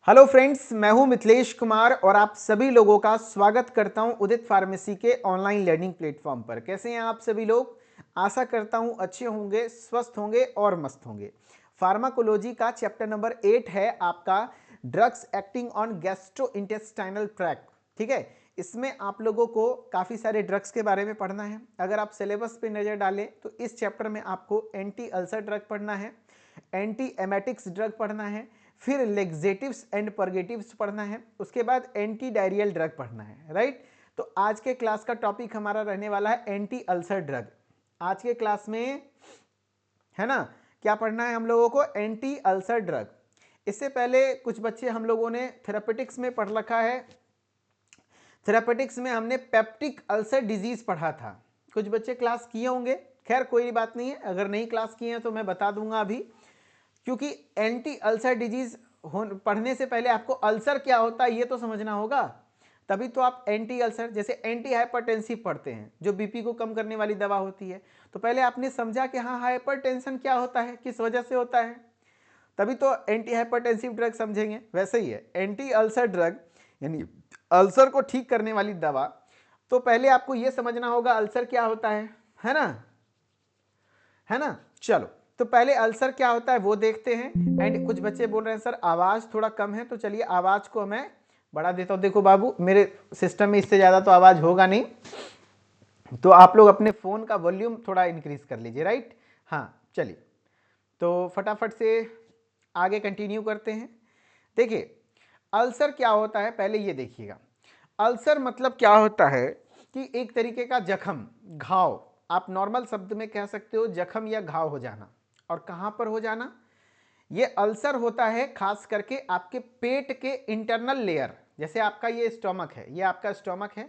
Hello friends, मैं हूं मिथिलेश कुमार और आप सभी लोगों का स्वागत करता हूं उदित फार्मेसी के ऑनलाइन लर्निंग प्लेटफॉर्म पर। कैसे हैं आप सभी लोग? आशा करता हूं अच्छे होंगे, स्वस्थ होंगे और मस्त होंगे। फार्माकोलॉजी का चैप्टर नंबर 8 है आपका drugs acting on gastrointestinal tract. ठीक है, इसमें आप लोगों को काफ़ी सारे ड्रग्स के बारे में पढ़ना है। अगर आप सिलेबस पे नज़र डालें तो इस चैप्टर में आपको एंटी अल्सर ड्रग पढ़ना है, एंटी एमेटिक्स ड्रग पढ़ना है, फिर लेग्जेटिव्स एंड परगेटिव्स पढ़ना है, उसके बाद एंटी डायरियल ड्रग पढ़ना है। राइट, तो आज के क्लास का टॉपिक हमारा रहने वाला है एंटी अल्सर ड्रग। आज के क्लास में है ना क्या पढ़ना है हम लोगों को? Anti ulcer drug. इससे पहले कुछ बच्चे हम लोगों ने थेरापेटिक्स में पढ़ रखा है। थेरापेटिक्स में हमने पेप्टिक अल्सर डिजीज पढ़ा था। कुछ बच्चे क्लास किए होंगे, खैर कोई बात नहीं है, अगर नहीं क्लास किए हैं तो मैं बता दूंगा अभी, क्योंकि एंटी अल्सर डिजीज पढ़ने से पहले आपको अल्सर क्या होता है ये तो समझना होगा, तभी तो आप एंटी अल्सर जैसे एंटी हाइपरटेंसिव पढ़ते हैं जो बीपी को कम करने वाली दवा होती है। तो पहले आपने समझा कि हाँ हाइपरटेंशन क्या होता है, किस वजह से होता है, तभी तो एंटी हाइपरटेंसिव ड्रग समझेंगे। वैसे ही है एंटी अल्सर ड्रग, यानी अल्सर को ठीक करने वाली दवा। तो पहले आपको यह समझना होगा अल्सर क्या होता है ना, है ना। चलो, तो पहले अल्सर क्या होता है वो देखते हैं। एंड कुछ बच्चे बोल रहे हैं सर आवाज थोड़ा कम है, तो चलिए आवाज को मैं बढ़ा देता हूं। देखो बाबू, मेरे सिस्टम में इससे ज्यादा तो आवाज होगा नहीं, तो आप लोग अपने फोन का वॉल्यूम थोड़ा इंक्रीज कर लीजिए। राइट, हाँ चलिए, तो फटाफट से आगे कंटिन्यू करते हैं। देखिए अल्सर क्या होता है पहले ये देखिएगा। अल्सर मतलब क्या होता है कि एक तरीके का जख्म, घाव, आप नॉर्मल शब्द में कह सकते हो जख्म या घाव हो जाना। और कहां पर हो जाना? ये अल्सर होता है खास करके आपके पेट के इंटरनल लेयर। जैसे आपका ये स्टोमक है, ये आपका स्टोमक है,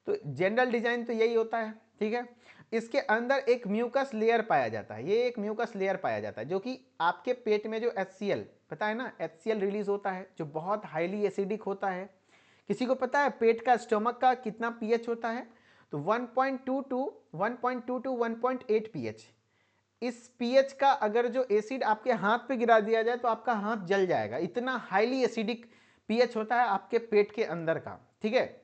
तो जनरल डिजाइन तो यही होता है। ठीक है, इसके अंदर एक म्यूकस लेयर पाया जाता है, ये एक म्यूकस लेयर पाया जाता है जो कि आपके पेट में जो HCl, पता है ना, HCl रिलीज होता है जो बहुत हाईली एसिडिक होता है। किसी को पता है पेट का, स्टोमक का कितना पीएच होता है? तो 1.2 टू 1.8 पीएच। इस पीएच का अगर जो एसिड आपके हाथ पे गिरा दिया जाए तो आपका हाथ जल जाएगा, इतना हाईली एसिडिक पीएच होता है आपके पेट के अंदर का। ठीक है,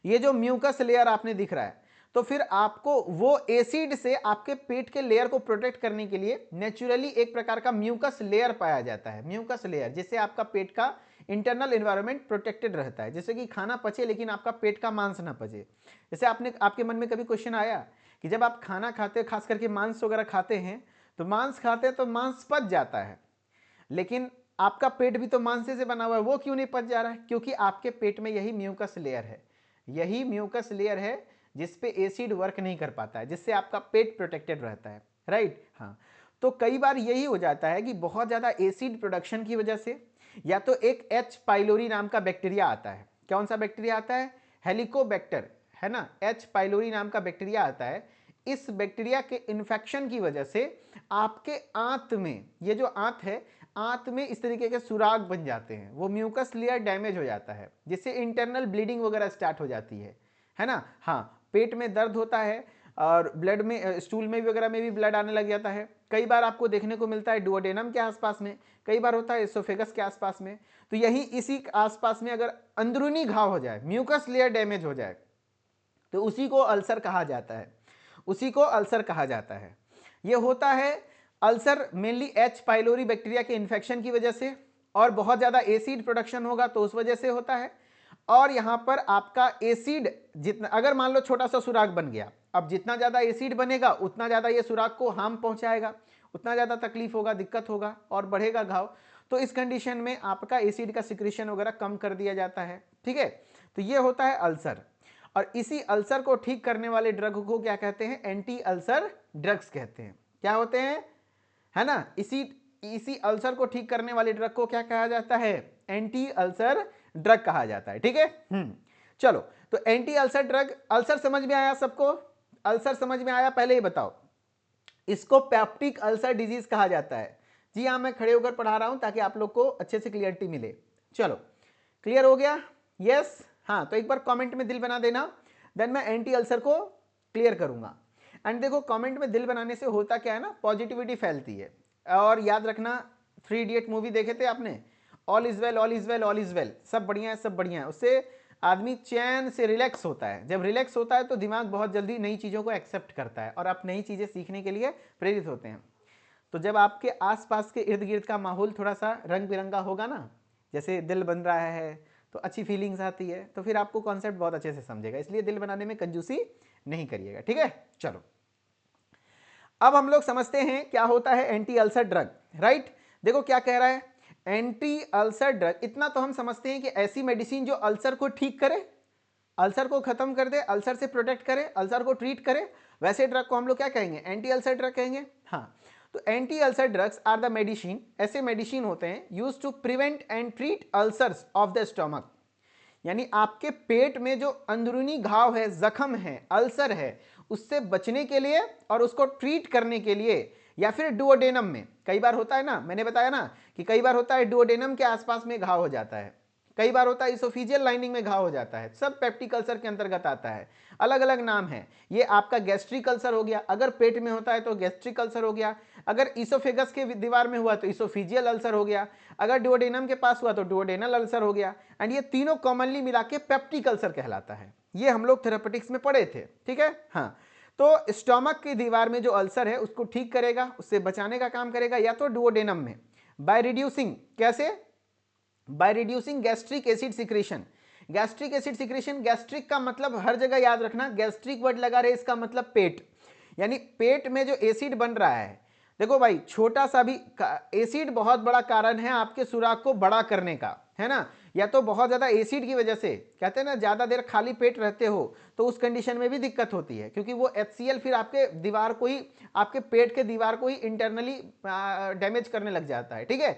ये जो म्यूकस लेयर आपने दिख रहा है, तो फिर आपको वो एसिड से आपके पेट के लेयर को प्रोटेक्ट करने के लिए नेचुरली एक प्रकार का म्यूकस लेयर पाया जाता है। म्यूकस लेयर जिससे आपका पेट का इंटरनल एनवायरनमेंट प्रोटेक्टेड रहता है, जैसे कि खाना पचे लेकिन आपका पेट का मांस ना पचे। जैसे आपके मन में कभी क्वेश्चन आया कि जब आप खाना खाते हैं, खास करके मांस वगैरह खाते हैं, तो मांस खाते हैं तो मांस पच जाता है, लेकिन आपका पेट भी तो मांस से बना हुआ है, वो क्यों नहीं पच जा रहा है? क्योंकि आपके पेट में यही म्यूकस लेयर है, यही म्यूकस लेयर है जिसपे एसिड वर्क नहीं कर पाता है, जिससे आपका पेट प्रोटेक्टेड रहता है। राइट, हाँ। तो कई बार यही हो जाता है कि बहुत ज्यादा एसिड प्रोडक्शन की वजह से, या तो एक H पाइलोरी नाम का बैक्टीरिया आता है। कौन सा बैक्टीरिया आता है? हेलिकोबैक्टर, है ना, H पाइलोरी नाम का बैक्टीरिया आता है। इस बैक्टीरिया के इन्फेक्शन की वजह से आपके आंत में, ये जो आंत है, आंत में इस तरीके के सुराग बन जाते हैं, वो म्यूकस लेयर डैमेज हो जाता है, जिससे इंटरनल ब्लीडिंग वगैरह स्टार्ट हो जाती है ना। हाँ, पेट में दर्द होता है और ब्लड में, स्टूल में वगैरह में भी ब्लड आने लग जाता है। कई बार आपको देखने को मिलता है डुओडेनम के आसपास में, कई बार होता है एसोफेगस के आसपास में। तो यही इसी आसपास में अगर अंदरूनी घाव हो जाए, म्यूकस लेयर डैमेज हो जाए, तो उसी को अल्सर कहा जाता है, उसी को अल्सर कहा जाता है। यह होता है ulcer mainly H pylori bacteria के इन्फेक्शन की वजह से, और बहुत ज्यादा एसिड प्रोडक्शन होगा तो उस वजह से होता है। और यहां पर आपका एसिड जितना, अगर मान लो छोटा सा सुराग बन गया, अब जितना ज्यादा एसिड बनेगा उतना ज्यादा ये सुराग को हार्म पहुंचाएगा, उतना ज्यादा तकलीफ होगा, दिक्कत होगा और बढ़ेगा घाव। तो इस कंडीशन में आपका एसिड का सिक्रीशन वगैरह कम कर दिया जाता है। ठीक है, तो ये होता है अल्सर। और इसी अल्सर को ठीक करने वाले ड्रग को क्या कहते हैं? एंटी अल्सर ड्रग्स कहते हैं। क्या होते हैं, है ना, इसी इसी अल्सर को ठीक करने वाले ड्रग को क्या कहा जाता है? एंटी अल्सर ड्रग कहा जाता है। ठीक है, चलो, तो एंटी अल्सर ड्रग, अल्सर समझ में आया सबको? अल्सर समझ में आया? पहले ही बताओ, इसको पेप्टिक अल्सर डिजीज कहा जाता है। जी हाँ, मैं खड़े होकर पढ़ा रहा हूं ताकि आप लोग को अच्छे से क्लियरिटी मिले। चलो, क्लियर हो गया? यस, हाँ, तो एक बार कमेंट में दिल बना देना, देन मैं एंटी अल्सर को क्लियर करूंगा। एंड देखो, कमेंट में दिल बनाने से होता क्या है ना, पॉजिटिविटी फैलती है। और याद रखना, 3 इडियट मूवी देखे थे आपने, all is well, all is well, all is well, सब बढ़िया है, सब बढ़िया है। उससे आदमी चैन से रिलैक्स होता है। जब रिलैक्स होता है तो दिमाग बहुत जल्दी नई चीज़ों को एक्सेप्ट करता है और आप नई चीज़ें सीखने के लिए प्रेरित होते हैं। तो जब आपके आसपास के इर्द गिर्द का माहौल थोड़ा सा रंग बिरंगा होगा ना, जैसे दिल बन रहा है तो अच्छी फीलिंग्स आती है, तो फिर आपको कॉन्सेप्ट बहुत अच्छे से समझेगा। इसलिए दिल बनाने में कंजूसी नहीं करिएगा, ठीक है। चलो अब हम लोग समझते हैं क्या होता है एंटी अल्सर ड्रग, राइट। देखो क्या कह रहा है, एंटी अल्सर ड्रग, इतना तो हम समझते हैं कि ऐसी मेडिसिन जो अल्सर को ठीक करे, अल्सर को खत्म कर दे, अल्सर से प्रोटेक्ट करे, अल्सर को ट्रीट करे, वैसे ड्रग को हम लोग क्या कहेंगे, एंटी अल्सर ड्रग कहेंगे। हाँ, तो anti ulcer drugs are the medicine, ऐसे मेडिसिन होते हैं use to prevent and treat ulcers of the stomach, यानी आपके पेट में जो अंदरूनी घाव है, जख्म है, अल्सर है, उससे बचने के लिए और उसको ट्रीट करने के लिए, या फिर डुओडेनम में कई बार होता है ना, मैंने बताया ना कि कई बार होता है डुओडेनम के आसपास में घाव हो जाता है, कई बार होता है इसोफिजियल लाइनिंग में घाव हो जाता है, सब पेप्टिक अल्सर के अंतर्गत आता है, अलग अलग नाम है। ये आपका गैस्ट्रिक अल्सर हो गया, अगर पेट में होता है तो गैस्ट्रिक अल्सर हो गया, अगर इसोफेगस के दीवार में हुआ तो इसोफिजियल अल्सर हो गया, अगर डुओडेनम के पास हुआ तो डुओडेनल अल्सर हो गया, एंड ये तीनों कॉमनली मिला के पेप्टिक अल्सर कहलाता है। ये हम लोग थेरेपेटिक्स में पढ़े थे, ठीक है। हाँ, तो स्टोमक की दीवार में जो अल्सर है उसको ठीक करेगा, उससे बचाने का काम करेगा, या तो डुओडेनम में बाय रिड्यूसिंग, कैसे, bye reducing gastric acid secretion. Gastric acid secretion, gastric का मतलब हर जगह याद रखना, गैस्ट्रिक वर्ड लगा रहे, इसका मतलब पेट, यानी पेट में जो एसिड बन रहा है। देखो भाई, छोटा सा भी एसिड बहुत बड़ा कारण है आपके सुराग को बड़ा करने का, है ना, या तो बहुत ज्यादा एसिड की वजह से, कहते हैं ना ज्यादा देर खाली पेट रहते हो तो उस कंडीशन में भी दिक्कत होती है, क्योंकि वो HCl फिर आपके दीवार को ही, आपके पेट के दीवार को ही इंटरनली डैमेज करने लग जाता है, ठीक है।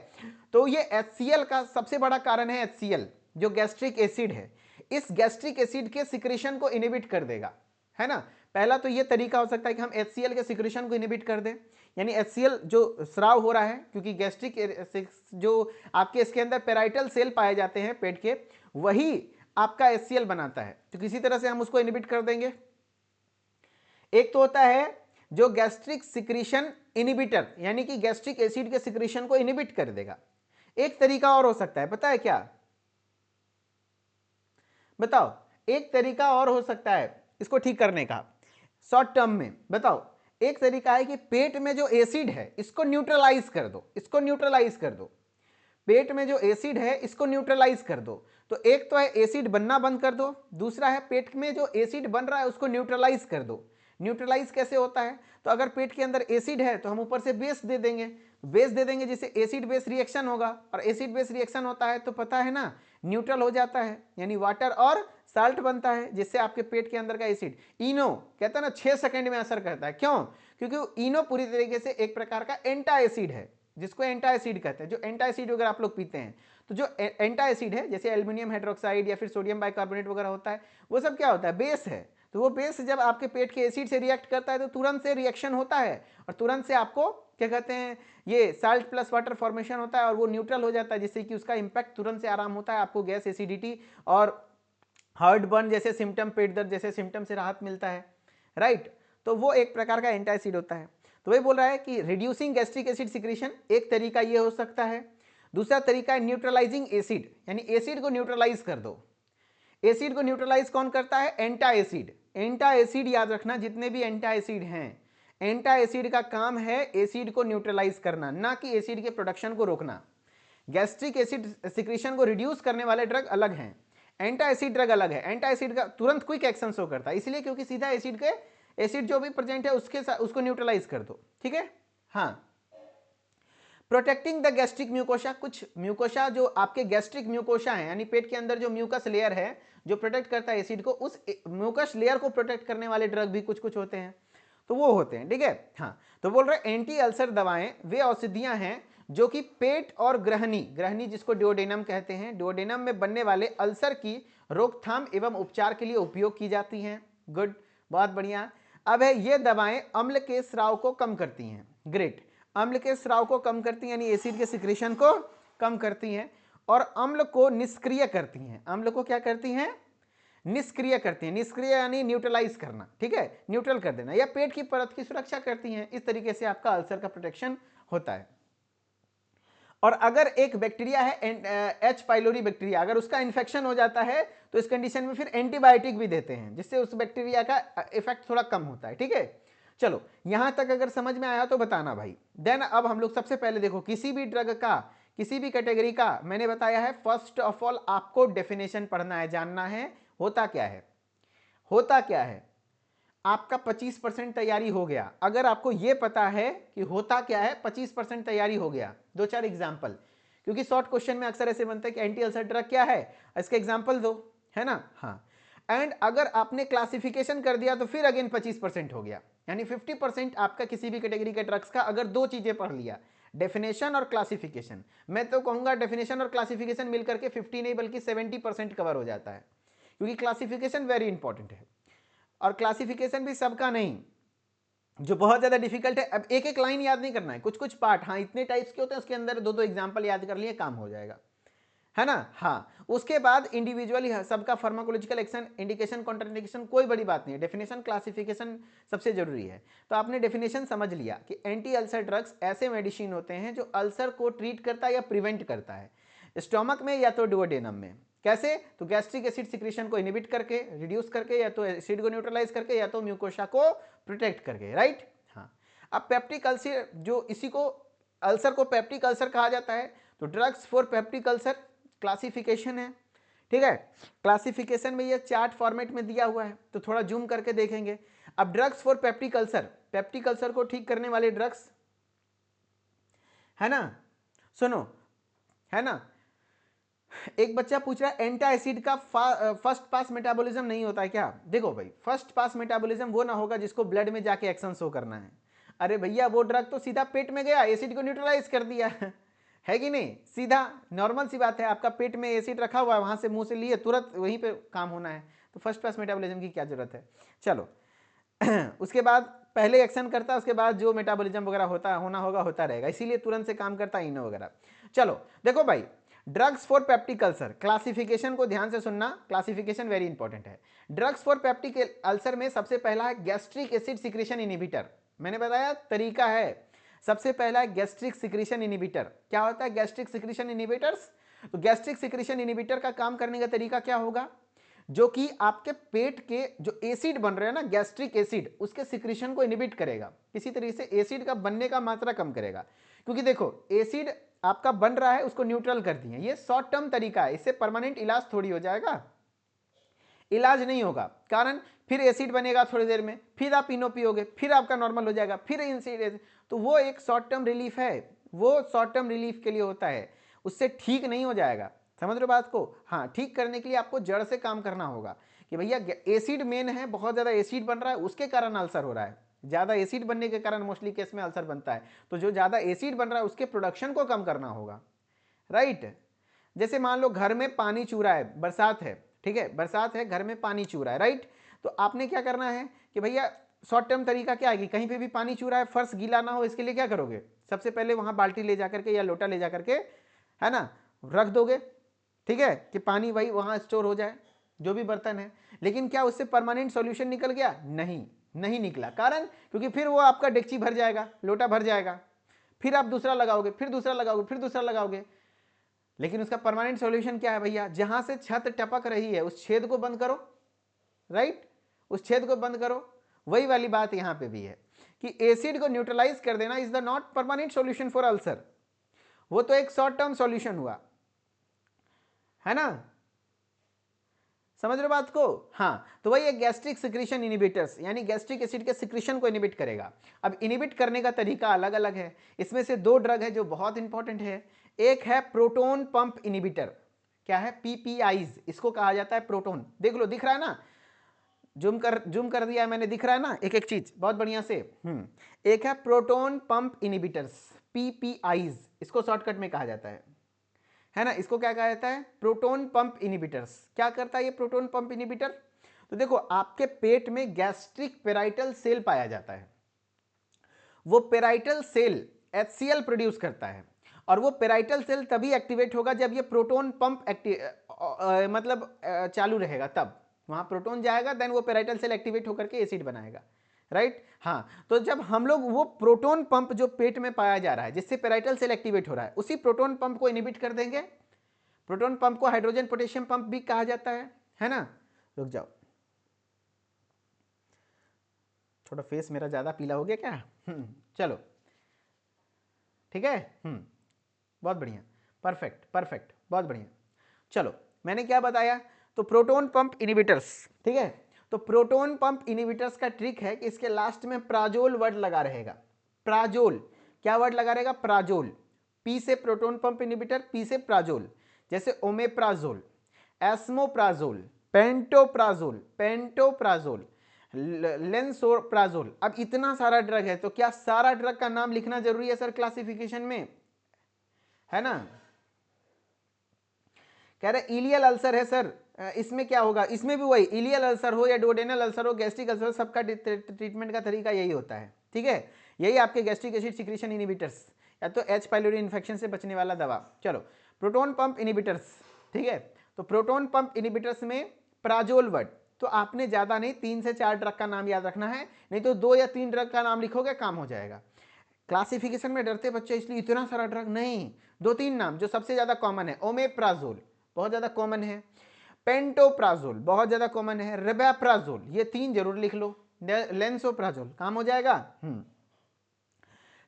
तो ये HCl का सबसे बड़ा कारण है, HCl जो गैस्ट्रिक एसिड है, इस गैस्ट्रिक एसिड के सिक्रेशन को इनिबिट कर देगा, है ना। पहला तो ये तरीका हो सकता है कि हम HCl के सिक्रेशन को इनिबिट कर दें, यानी HCl जो स्राव हो रहा है, क्योंकि गैस्ट्रिक जो आपके इसके अंदर पेराइटल सेल पाए जाते हैं पेट के, वही आपका HCl बनाता है, तो किसी तरह से हम उसको इनिबिट कर देंगे। एक तो होता है जो गैस्ट्रिक सिक्रीशन इनिबिटर, यानी कि गैस्ट्रिक एसिड के सिक्रीशन को इनिबिट कर देगा। एक तरीका और हो सकता है, पता है क्या, बताओ, एक तरीका और हो सकता है इसको ठीक करने का शॉर्ट टर्म में, बताओ। एक तरीका है कि पेट में जो एसिड है इसको न्यूट्रलाइज कर दो, इसको न्यूट्रलाइज कर दो, पेट में जो एसिड है इसको न्यूट्रलाइज कर दो। तो एक तो है एसिड बनना बंद कर दो, दूसरा है पेट में जो एसिड बन रहा है उसको न्यूट्रलाइज कर दो। न्यूट्रलाइज कैसे होता है, तो अगर पेट के अंदर एसिड है तो हम ऊपर से बेस दे देंगे, बेस दे देंगे जिससे एसिड बेस रिएक्शन होगा, और एसिड बेस रिएक्शन होता है तो पता है ना न्यूट्रल हो जाता है, यानी वाटर और साल्ट बनता है, जिससे आपके पेट के अंदर का एसिड, इनो कहता है ना 6 सेकंड में असर करता है। क्यों, क्योंकि इनो पूरी तरीके से एक प्रकार का एंटा एसिड है, जिसको एंटा एसिड कहते हैं। जो एंटा एसिड वगैरह आप लोग पीते हैं, तो जो एंटा एसिड है जैसे एल्यूमिनियम हाइड्रोक्साइड या फिर सोडियम बाइकार्बोनेट वगैरह होता है, वो सब क्या होता है, बेस है। तो वो बेस जब आपके पेट के एसिड से रिएक्ट करता है तो तुरंत से रिएक्शन होता है, और तुरंत से आपको क्या कहते हैं, ये साल्ट प्लस वाटर फॉर्मेशन होता है, और वो न्यूट्रल हो जाता है, जिससे कि उसका इंपैक्ट तुरंत से आराम होता है, आपको गैस, एसिडिटी और हार्ट बर्न जैसे सिम्टम, पेट दर्द जैसे सिम्टम से राहत मिलता है, राइट। तो वो एक प्रकार का एंटा एसिड होता है। तो वही बोल रहा है कि रिड्यूसिंग गैस्ट्रिक एसिड सिक्रीशन, एक तरीका ये हो सकता है। दूसरा तरीका है न्यूट्रलाइजिंग एसिड, यानी एसिड को न्यूट्रलाइज कर दो। एसिड को न्यूट्रलाइज कौन करता है, एंटा एसिड। एंटा एसिड याद रखना, जितने भी एंटा एसिड हैं, एंटा एसिड का काम है एसिड को न्यूट्रलाइज करना, ना कि एसिड के प्रोडक्शन को रोकना। गैस्ट्रिक एसिड सिक्रीशन को रिड्यूस करने वाले ड्रग अलग हैं, एंटा एसिड ड्रग अलग है। एंटा एसिड का तुरंत क्विक एक्शन शो करता है, इसलिए क्योंकि सीधा एसिड के, एसिड जो भी प्रेजेंट है उसके साथ उसको न्यूट्रलाइज कर दो, ठीक है। हाँ, प्रोटेक्टिंग द गैस्ट्रिक म्यूकोशा, कुछ म्यूकोशा जो आपके गैस्ट्रिक म्यूकोशा है, यानी पेट के अंदर जो म्यूकस लेयर है जो प्रोटेक्ट करता है एसिड को, उस म्यूकस लेयर को प्रोटेक्ट करने वाले ड्रग भी कुछ कुछ होते हैं, तो वो होते हैं, ठीक है। हाँ, तो बोल रहे एंटी अल्सर दवाएं वे औषधियां हैं जो कि पेट और ग्रहणी, ग्रहणी जिसको डुओडेनम कहते हैं, डुओडेनम में बनने वाले अल्सर की रोकथाम एवं उपचार के लिए उपयोग की जाती हैं। गुड, बहुत बढ़िया। अब है ये दवाएं अम्ल के स्राव को कम करती हैं, ग्रेट, अम्ल के स्राव को कम करती हैं, यानी एसिड के सिक्रेशन को कम करती हैं, और अम्ल को निष्क्रिय करती हैं। अम्ल को क्या करती हैं, निष्क्रिय करती हैं, निष्क्रिय यानी न्यूट्रलाइज करना, ठीक है, न्यूट्रल कर देना, या पेट की परत की सुरक्षा करती हैं। इस तरीके से आपका अल्सर का प्रोटेक्शन होता है। और अगर एक बैक्टीरिया है एच पाइलोरी बैक्टीरिया, अगर उसका इन्फेक्शन हो जाता है तो इस कंडीशन में फिर एंटीबायोटिक भी देते हैं, जिससे उस बैक्टीरिया का इफेक्ट थोड़ा कम होता है। ठीक है, चलो यहां तक अगर समझ में आया तो बताना भाई। देन अब हम लोग सबसे पहले देखो, किसी भी ड्रग का, किसी भी कैटेगरी का, मैंने बताया है फर्स्ट ऑफ ऑल आपको डेफिनेशन पढ़ना है, जानना है होता क्या है। होता क्या है, आपका 25% तैयारी हो गया अगर आपको यह पता है कि होता क्या है। 25% तैयारी हो गया। दो चार एग्जांपल, क्योंकि शॉर्ट क्वेश्चन में अक्सर ऐसे बनता है कि एंटी अल्सर ड्रग क्या है, इसके एग्जांपल दो, है ना। हाँ, एंड अगर आपने क्लासिफिकेशन कर दिया तो फिर अगेन 25% हो गया, यानी 50% आपका किसी भी कैटेगरी के ड्रग्स का अगर दो चीजें पढ़ लिया, डेफिनेशन और क्लासिफिकेशन। मैं तो कहूंगा डेफिनेशन और क्लासिफिकेशन मिलकर के 50 नहीं बल्कि 70% कवर हो जाता है, क्योंकि क्लासिफिकेशन वेरी इंपॉर्टेंट है। और क्लासिफिकेशन भी सबका नहीं, जो बहुत ज्यादा डिफिकल्ट है। अब एक एक लाइन याद नहीं करना है, कुछ कुछ पार्ट, हाँ इतने टाइप्स के होते हैं, उसके अंदर दो दो एग्जांपल याद कर लिए काम हो जाएगा, है ना। हाँ, उसके बाद इंडिविजुअली सबका फार्माकोलॉजिकल एक्शन, इंडिकेशन, कॉन्ट्राइंडिकेशन, कोई बड़ी बात नहीं है। डेफिनेशन क्लासिफिकेशन सबसे जरूरी है। तो आपने डेफिनेशन समझ लिया कि एंटी अल्सर ड्रग्स ऐसे मेडिसिन होते हैं जो अल्सर को ट्रीट करता है या प्रिवेंट करता है, स्टोमक में या तो डुओडेनम में। कैसे, तो गैस्ट्रिक एसिड सिक्रीशन को इनिबिट करके, रिड्यूस करके, या तो एसिड को न्यूट्रलाइज करके, या तो म्यूकोशा को प्रोटेक्ट करके, राइट। हाँ, अब पेप्टिक अल्सर, जो इसी को अल्सर को पेप्टिक अल्सर कहा जाता है, तो drugs for peptic ulcer classification है। ठीक है, क्लासिफिकेशन में ये चार्ट फॉर्मेट में दिया हुआ है, तो थोड़ा जूम करके देखेंगे। अब drugs for peptic ulcer, peptic ulcer को ठीक करने वाले ड्रग्स, है ना, सुनो, है ना। एक बच्चा पूछ रहा है एंटा एसिड का फर्स्ट पास मेटाबॉलिज्म नहीं होता है क्या। देखो भाई, फर्स्ट पास मेटाबॉलिज्म वो ना होगा जिसको ब्लड में जाके एक्शन शो करना है। अरे भैया, वो ड्रग तो सीधा पेट में गया, एसिड को न्यूट्रलाइज कर दिया है कि नहीं, सीधा नॉर्मल सी बात है। आपका पेट में एसिड रखा हुआ है, वहां से मुंह से लिए तुरंत वहीं पे काम होना है, तो फर्स्ट पास मेटाबॉलिज्म की क्या जरूरत है। चलो उसके बाद पहले एक्शन करता है, उसके बाद जो मेटाबॉलिज्म वगैरह होता होना होगा होता रहेगा, इसीलिए तुरंत से काम करता है इनो वगैरह। चलो देखो भाई, drugs for peptic ulcer, classification को ध्यान से सुनना, क्लासिफिकेशन वेरी इंपॉर्टेंट है। ड्रग्स फॉर पेप्टिक अल्सर में सबसे पहला है गैस्ट्रिक एसिड सिक्रीशन इनिबिटर। मैंने बताया तरीका है, सबसे पहला है गैस्ट्रिक सिक्रीशन इनिबिटर। क्या होता है गैस्ट्रिक सिक्रीशन इनिबिटर्स, तो गैस्ट्रिक सिक्रीशन इनिबिटर का काम करने का तरीका क्या होगा, जो कि आपके पेट के जो एसिड बन रहे हैं ना, गैस्ट्रिक एसिड, उसके सिक्रीशन को इनिबिट करेगा, किसी तरीके से एसिड का बनने का मात्रा कम करेगा। क्योंकि देखो, एसिड आपका बन रहा है, उसको न्यूट्रल कर दिए, ये शॉर्ट टर्म तरीका है, इससे परमानेंट इलाज थोड़ी हो जाएगा, इलाज नहीं होगा। कारण फिर एसिड बनेगा थोड़ी देर में, फिर आप इनो पियोगे, फिर आपका नॉर्मल हो जाएगा, फिर एसिड, तो वो एक शॉर्ट टर्म रिलीफ है, वो शॉर्ट टर्म रिलीफ के लिए होता है, उससे ठीक नहीं हो जाएगा। समझ रहे हो बात को। हाँ, ठीक करने के लिए आपको जड़ से काम करना होगा कि भैया एसिड मेन है, बहुत ज्यादा एसिड बन रहा है, उसके कारण अल्सर हो रहा है, ज्यादा एसिड बनने के कारण मोस्टली केस में अल्सर बनता है। तो जो ज्यादा एसिड बन रहा है उसके प्रोडक्शन को कम करना होगा, राइट। जैसे मान लो घर में पानी चू रहा है, बरसात है, ठीक है, बरसात है, घर में पानी चू रहा है, राइट। तो आपने क्या करना है कि भैया शॉर्ट टर्म तरीका क्या है कि कहीं पे भी पानी चू रहा है, फर्श गीला ना हो, इसके लिए क्या करोगे, सबसे पहले वहां बाल्टी ले जाकर के या लोटा ले जाकर के, है ना, रख दोगे, ठीक है, कि पानी वही वहां स्टोर हो जाए, जो भी बर्तन है। लेकिन क्या उससे परमानेंट सॉल्यूशन निकल गया, नहीं, नहीं निकला। कारण क्योंकि फिर वो आपका डेगची भर जाएगा, लोटा भर जाएगा, फिर आप दूसरा लगाओगे, फिर दूसरा लगाओगे, फिर दूसरा लगाओगे। लेकिन उसका परमानेंट सॉल्यूशन क्या है भैया, जहां से छत टपक रही है उस छेद को बंद करो, राइट, उस छेद को बंद करो। वही वाली बात यहां पे भी है कि एसिड को न्यूट्रलाइज कर देना is the not permanent solution for ulcer, वो तो एक शॉर्ट टर्म सॉल्यूशन हुआ, है ना, समझ रहे बात को। हाँ, तो वही एक गैस्ट्रिक सिक्रीशन इनिबिटर्स, यानी गैस्ट्रिक एसिड के सिक्रीशन को इनिबिट करेगा। अब इनिबिट करने का तरीका अलग अलग है, इसमें से दो ड्रग है जो बहुत इंपॉर्टेंट है। एक है प्रोटोन पंप इनिबिटर, क्या है, पीपीआईज इसको कहा जाता है। प्रोटोन देख लो, दिख रहा है ना, जूम कर दिया है मैंने, दिख रहा है ना एक एक चीज बहुत बढ़िया से। एक है प्रोटोन पंप इनिबिटर्स, पीपीआईज, इसको शॉर्टकट में कहा जाता है ना, इसको क्या कहा जाता है, प्रोटोन पंप इनिबिटर्स। क्या करता है ये प्रोटोन पंप इनिबिटर, तो देखो आपके पेट में गैस्ट्रिक पेराइटल सेल पाया जाता है, वो पेराइटल सेल HCl प्रोड्यूस करता है, और वो पेराइटल सेल तभी एक्टिवेट होगा जब ये प्रोटोन पंप मतलब चालू रहेगा, तब वहां प्रोटोन जाएगा, देन वो पेराइटल सेल एक्टिवेट होकर के एसिड बनाएगा, राइट। हाँ, तो जब हम लोग वो प्रोटोन पंप जो पेट में पाया जा रहा है जिससे पेराइटल सेल एक्टिवेट हो रहा है, उसी प्रोटोन पंप को इनहिबिट कर देंगे। प्रोटोन पंप को हाइड्रोजन पोटेशियम पंप भी कहा जाता है ना। रुक जाओ, थोड़ा फेस मेरा ज्यादा पीला हो गया क्या? चलो ठीक है। बहुत बढ़िया, परफेक्ट परफेक्ट, बहुत बढ़िया। चलो, मैंने क्या बताया, तो प्रोटोन पंप इनिबिटर्स, ठीक है। तो प्रोटोन पंप इनिबिटर्स का ट्रिक है कि इसके लास्ट में प्राजोल वर्ड लगा रहेगा। प्राजोल, क्या वर्ड लगा रहेगा? प्राजोल। पी से प्रोटोन पंप इनिबिटर, पी से प्राजोल, जैसे ओमेप्राजोल, एस्मोप्राजोल, पेंटोप्राजोल, पेंटोप्राजोल, लेंसोप्राजोल। अब इतना सारा ड्रग है, तो क्या सारा ड्रग का नाम लिखना जरूरी है सर क्लासिफिकेशन में? है ना। कह रहे इलियल अल्सर है सर, इसमें क्या होगा? इसमें भी वही, इलियल अल्सर हो या डुओडेनल अल्सर हो, गैस्ट्रिक अल्सर, सबका ट्रीटमेंट का तरीका यही होता है, ठीक है। यही आपके गैस्ट्रिक एसिड सिक्रीशन इनिबिटर्स, या तो एच पाइलोरी इन्फेक्शन से बचने वाला दवा। चलो, प्रोटोन पंप इनिबिटर्स, ठीक है। तो प्रोटोन पंप इनिबिटर्स में प्राजोल वर्ड, तो आपने ज्यादा नहीं 3 से 4 ड्रग का नाम याद रखना है, नहीं तो 2 या 3 ड्रग का नाम लिखोगे काम हो जाएगा। क्लासिफिकेशन में डरते बच्चे इसलिए इतना सारा ड्रग नहीं, 2-3 नाम जो सबसे ज्यादा कॉमन है। ओमेप्राजोल बहुत ज्यादा कॉमन है, पेंटोप्राजोल बहुत ज्यादा कॉमन है, रेबाप्राजोल, ये 3 जरूर लिख लो, लेंसोप्राजोल, काम हो जाएगा।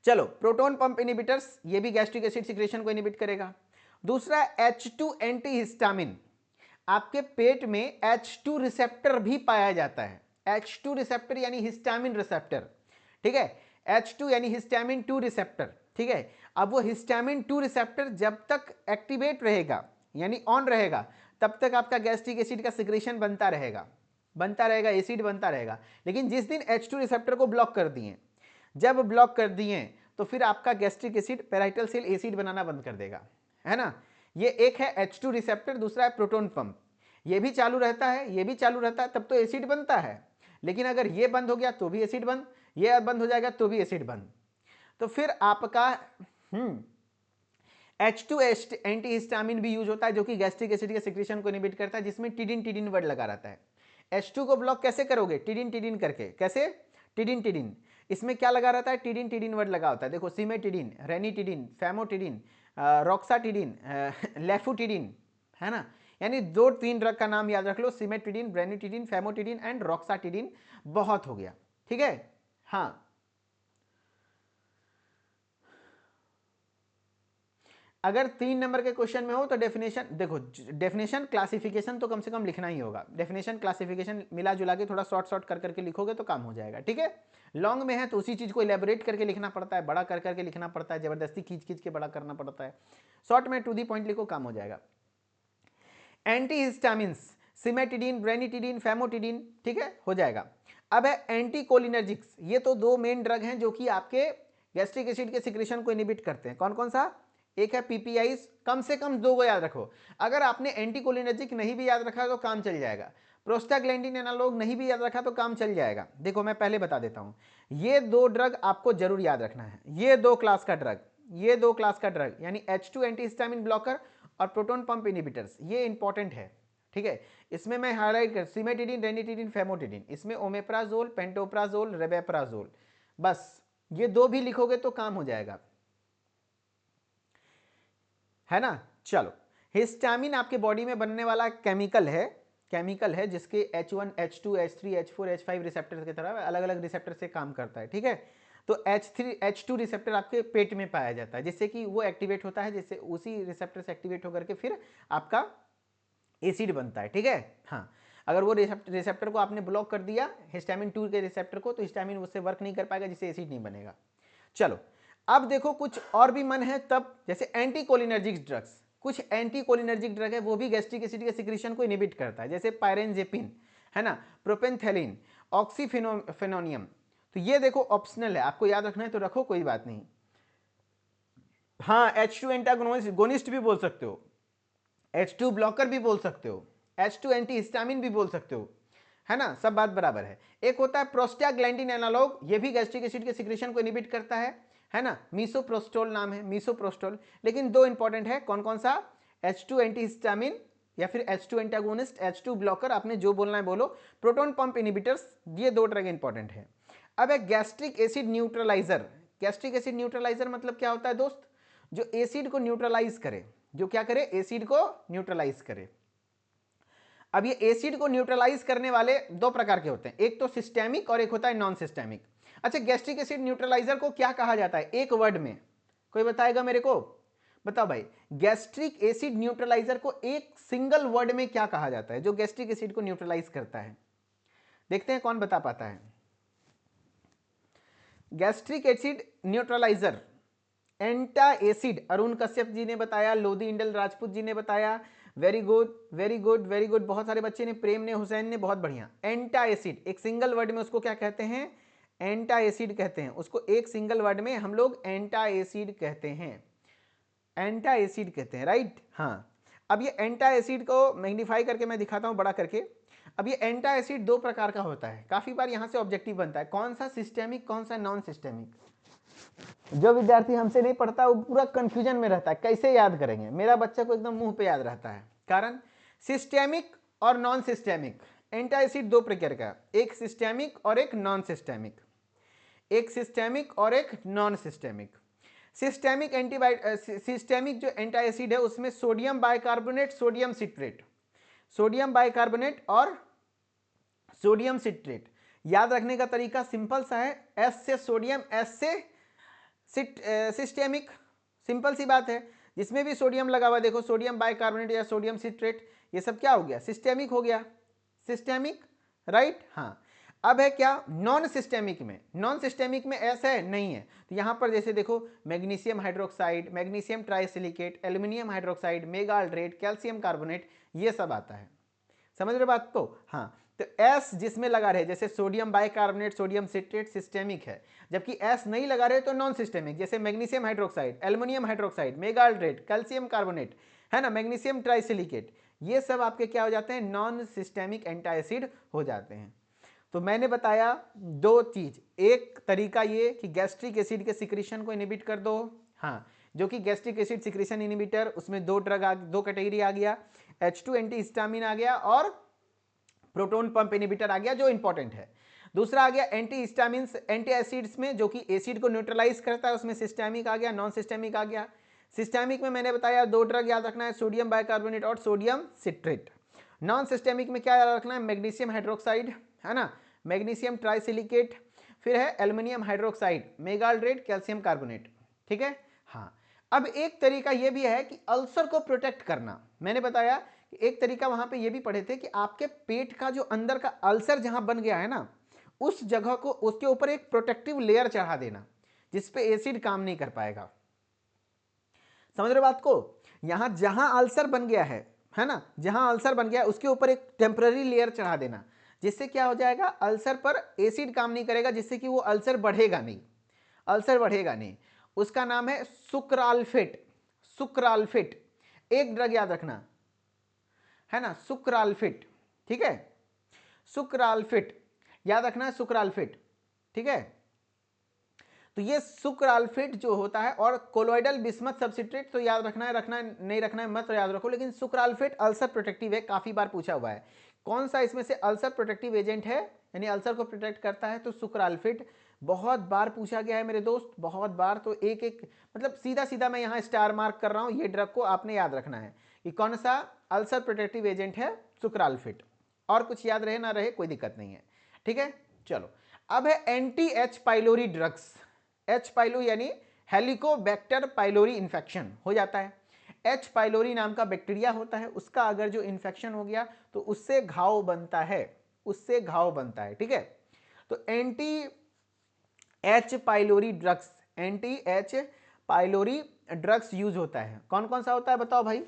चलो, प्रोटोन पंप इनिबिटर्स, ये भी गैस्ट्रिक एसिड सिक्रेशन को इनिबिट करेगा। दूसरा H2 एंटीहिस्टामिन, आपके पेट में H2 रिसेप्टर भी पाया जाता है। H2 रिसेप्टर यानी हिस्टामिन रिसेप्टर, ठीक है। H2 यानी हिस्टामिन 2 रिसेप्टर, ठीक है। अब वो हिस्टामिन 2 रिसेप्टर जब तक एक्टिवेट रहेगा यानी ऑन रहेगा, तब तक आपका गैस्ट्रिक एसिड का सिक्रेशन बनता रहेगा, एसिड बनता रहेगा। लेकिन जिस दिन H2 रिसेप्टर को ब्लॉक कर दिए, जब ब्लॉक कर दिए, तो फिर आपका gastric acid parietal cell acid बनाना बंद कर देगा, है ना। ये एक है H2 रिसेप्टर, दूसरा है प्रोटोन पंप। ये भी चालू रहता है, ये भी चालू रहता है, तब तो एसिड बनता है। लेकिन अगर ये बंद हो गया तो भी एसिड बंद, ये बंद हो जाएगा तो भी एसिड बंद। तो फिर आपका H2 एंटीहिस्टामिन भी यूज होता है, जो कि गैस्ट्रिक एसिड के सिक्रेशन को इनहिबिट करता है, जिसमें टिडिन टिडिन वर्ड लगा रहता है। H2 को ब्लॉक कैसे करोगे? टिडिन टिडिन करके। कैसे? टिडिन टिडिन। इसमें क्या लगा रहता है? टिडिन टिडिन वर्ड लगा होता है। देखो, सिमेटिडिन, रेनिटिडिन, फैमोटिडिन, रॉक्साटिडिन, लेफुटिडिन, है ना। यानी 2-3 ड्रग का नाम याद रख लो, सिमेटिडिन, रेनिटिडिन, फैमोटिडिन एंड रॉक्साटिडिन, बहुत हो गया, ठीक है। हाँ, अगर 3 नंबर के क्वेश्चन में हो तो डेफिनेशन देखो, डेफिनेशन क्लासिफिकेशन तो कम से कम लिखना ही होगा। डेफिनेशन क्लासिफिकेशन मिला जुला के थोड़ा शॉर्ट शॉर्ट कर करके लिखोगे तो काम हो जाएगा, ठीक है। लॉन्ग में है तो उसी चीज को इलेबोरेट करके लिखना पड़ता है, बड़ा कर करके लिखना पड़ता है, जबरदस्ती खींच खींच के बड़ा करना पड़ता है। शॉर्ट में टू दी पॉइंट लिखो, काम हो जाएगा। एंटीहिस्टामिन्स, सिमेटिडिन, ब्रेनिटिडिन, फैमोटिडिन, ठीक है, हो जाएगा। अब है एंटीकोलिनर्जिक्स, ये तो 2 मेन ड्रग हैं जो कि आपके गैस्ट्रिक एसिड के सिक्रेशन को इनहिबिट करते हैं। कौन कौन सा? एक है पीपीआईज, कम से कम 2 को याद रखो। अगर आपने एंटीकोलिनर्जिक नहीं भी याद रखा तो काम चल जाएगा। प्रोस्टाग्लैंडिन एनालॉग नहीं भी याद रखा तो काम चल जाएगा। देखो, मैं पहले बता देता हूं, ये 2 ड्रग आपको जरूर याद रखना है। ये 2 क्लास का ड्रग, ये 2 क्लास का ड्रग यानी H2 एंटीहिस्टामिन ब्लॉकर और प्रोटोन पंप इनहिबिटर्स, ये इंपॉर्टेंट है, ठीक है। इसमें मैं हाईलाइट कर, सिमेटिडिन, रेनिटिडिन, फैमोटिडिन, इसमें ओमेप्राजोल, पेंटोप्राजोल, रेबेप्राजोल, बस ये 2 भी लिखोगे तो काम हो जाएगा, है ना। चलो, हिस्टामिन आपके बॉडी में बनने वाला केमिकल है जिसके H1, H2, H3, H4, H5 receptor की तरह अलग अलग रिसेप्टर से काम करता है, ठीक है। तो H2 रिसेप्टर आपके पेट में पाया जाता है, जिससे कि वो एक्टिवेट होता है, जिससे उसी रिसेप्टर से एक्टिवेट होकर के फिर आपका एसिड बनता है, ठीक है। हाँ, अगर वो रिसेप्टर को आपने ब्लॉक कर दिया, हिस्टामिन 2 के रिसेप्टर को, तो हिस्टामिन उससे वर्क नहीं कर पाएगा, जिससे एसिड नहीं बनेगा। चलो, अब देखो कुछ और भी मन है तब, जैसे एंटीकोलिनर्जिक ड्रग्स, कुछ एंटीकोलिनर्जिक ड्रग है वो भी गैस्ट्रिक एसिड के सिक्रेशन को इनहिबिट करता है, जैसे पायरेनजेपिन, है ना, प्रोपेंथेलिन, ऑक्सीफेनोनियम। तो ये देखो ऑप्शनल है, आपको याद रखना है तो रखो, कोई बात नहीं। हाँ, H2 एंटागोनिस्ट भी बोल सकते हो, H2 ब्लॉकर भी बोल सकते हो, H2 एंटीहिस्टामिन भी बोल सकते हो, है ना, सब बात बराबर है। एक होता है प्रोस्टाग्लैंडिन एनालॉग, ये भी गैस्ट्रिक एसिड के सिक्रेशन को इनहिबिट करता है ना, मीसोप्रोस्टोल नाम है, मीसोप्रोस्टोल। लेकिन 2 इंपॉर्टेंट है, कौन कौन सा? H2 एंटीहिस्टामिन या फिर H2 एंटागोनिस्ट, H2 ब्लॉकर, आपने जो बोलना है बोलो। प्रोटोन पंप इनहिबिटर्स, ये 2 ड्रग इंपॉर्टेंट है। अब है gastric acid neutraliser. Gastric acid neutraliser मतलब क्या होता है दोस्त? जो एसिड को न्यूट्रलाइज करे, जो क्या करे? एसिड को न्यूट्रलाइज करे। अब ये एसिड को न्यूट्रलाइज करने वाले दो प्रकार के होते हैं, एक तो सिस्टेमिक और एक होता है नॉन सिस्टेमिक। अच्छा, गैस्ट्रिक एसिड न्यूट्रलाइजर को क्या कहा जाता है एक वर्ड में? कोई बताएगा मेरे को? बताओ भाई, गैस्ट्रिक एसिड न्यूट्रलाइजर को एक सिंगल वर्ड में क्या कहा जाता है जो गैस्ट्रिक एसिड को न्यूट्रलाइज करता है? देखते हैं कौन बता पाता है। Gastric acid neutraliser, antacid, Arun Kashyap ji ने बताया, लोधी इंडल राजपूत जी ने बताया, very good very good very good, बहुत सारे बच्चे ने, प्रेम ने, हुसैन ने, बहुत बढ़िया। एंटा एसिड, एक सिंगल वर्ड में उसको क्या कहते हैं? एंटा एसिड कहते हैं उसको, एक सिंगल वर्ड में हम लोग एंटा एसिड कहते हैं, एंटा एसिड कहते हैं, राइट। हाँ, अब ये एंटा एसिड को मैग्नीफाई करके मैं दिखाता हूँ बड़ा करके। अब ये एंटा एसिड दो प्रकार का होता है, काफी बार यहाँ से ऑब्जेक्टिव बनता है, कौन सा सिस्टेमिक कौन सा नॉन सिस्टेमिक। जो विद्यार्थी हमसे नहीं पढ़ता वो पूरा कंफ्यूजन में रहता है, कैसे याद करेंगे? मेरा बच्चा को एकदम मुंह पे याद रहता है। कारण सिस्टेमिक और नॉन सिस्टेमिक एंटा एसिड दो प्रकार का, एक सिस्टेमिक और एक नॉन सिस्टेमिक, एक सिस्टेमिक और एक नॉन सिस्टेमिक। सिस्टेमिक सिस्टेमिक जो एंटा एसिड है उसमें sodium bicarbonate, sodium citrate, sodium bicarbonate और सोडियम सिट्रेट। याद रखने का तरीका सिंपल सा है, एस से सोडियम, एस से सिस्टेमिक, सिंपल सी बात है। जिसमें भी सोडियम लगा हुआ देखो, सोडियम बाइकार्बोनेट या सोडियम सिट्रेट, ये सब क्या हो गया? सिस्टेमिक हो गया, सिस्टेमिक, राइट। हाँ, अब है क्या नॉन सिस्टेमिक में? नॉन सिस्टेमिक में ऐसा है नहीं है, तो यहां पर जैसे देखो magnesium hydroxide, magnesium trisilicate, aluminium hydroxide, magaldrate, calcium carbonate, ये सब आता है। समझ रहे बात को? हाँ, तो एस जिसमें लगा रहे, जैसे sodium bicarbonate, sodium citrate, systemic है, जबकि एस नहीं लगा रहे तो नॉन सिस्टेमिक, जैसे magnesium hydroxide, aluminium hydroxide, magaldrate, calcium carbonate, है ना, मैग्नीशियम ट्राइसिलिकेट, ये सब आपके क्या हो जाते हैं? नॉन सिस्टेमिक एंटा एसिड हो जाते हैं। तो मैंने बताया दो चीज, एक तरीका ये कि गैस्ट्रिक एसिड के सिक्रीशन को इनहिबिट कर दो, हाँ, जो कि गैस्ट्रिक एसिड सिक्रीशन इनहिबिटर, उसमें दो ड्रग दो कैटेगरी आ गया, H2 एंटीहिस्टामिन आ गया और प्रोटोन पंप इनहिबिटर आ गया, जो इंपॉर्टेंट है। दूसरा आ गया एंटीहिस्टामिन, एंटी एसिड्स में जो कि एसिड को न्यूट्रलाइज करता है, उसमें सिस्टेमिक आ गया, नॉन सिस्टेमिक आ गया। सिस्टेमिक में मैंने बताया दो ड्रग याद रखना है, सोडियम बाइकार्बोनेट और सोडियम सिट्रेट। नॉन सिस्टेमिक में क्या याद रखना है? मैग्नीशियम हाइड्रोक्साइड, है ना, मैग्नीशियम ट्राइसिलिकेट, फिर है aluminium hydroxide, magaldrate, calcium carbonate, ठीक है। हाँ, अब एक तरीका यह भी है कि अल्सर को प्रोटेक्ट करना। मैंने बताया कि एक तरीका वहां पे ये भी पढ़े थे कि आपके पेट का जो अंदर का अल्सर जहां बन गया है ना, उस जगह को, उसके ऊपर एक प्रोटेक्टिव लेयर चढ़ा देना जिसपे एसिड काम नहीं कर पाएगा। समझ रहे बात को? यहां जहां अल्सर बन गया है ना, जहां अल्सर बन गया उसके ऊपर एक टेम्पररी लेयर चढ़ा देना, जिससे क्या हो जाएगा? अल्सर पर एसिड काम नहीं करेगा, जिससे कि वो अल्सर बढ़ेगा नहीं, अल्सर बढ़ेगा नहीं। उसका नाम है सुक्राल्फेट, सुक्राल्फेट, एक ड्रग याद रखना, है ना, सुक्राल्फेट, ठीक है, सुक्राल्फेट याद रखना है, सुक्राल्फेट, ठीक है। तो ये सुक्राल्फेट जो होता है, और कोलोइडल बिस्मथ सब्सट्रेट तो याद रखना है, नहीं रखना है मत याद रखो, लेकिन सुक्राल्फेट अल्सर प्रोटेक्टिव है, काफी बार पूछा हुआ है। कौन सा इसमें से अल्सर प्रोटेक्टिव एजेंट है, यानी अल्सर को प्रोटेक्ट करता है? तो सुक्राल्फेट बहुत बार पूछा गया है मेरे दोस्त, बहुत बार। तो एक एक मतलब सीधा सीधा मैं यहाँ स्टार मार्क कर रहा हूँ, ये ड्रग को आपने याद रखना है कि कौन सा अल्सर प्रोटेक्टिव एजेंट है, सुक्राल्फेट। और कुछ याद रहे ना रहे कोई दिक्कत नहीं है, ठीक है। चलो, अब है anti H pylori drugs. H pilo यानी हेलिकोबैक्टर पाइलोरी इन्फेक्शन हो जाता है। एच पाइलोरी नाम का बैक्टीरिया होता है, उसका अगर जो इन्फेक्शन हो गया तो उससे घाव बनता है, उससे घाव बनता है, ठीक है। तो anti H pylori drugs, anti H pylori drugs use होता है। कौन कौन सा होता है बताओ भाई?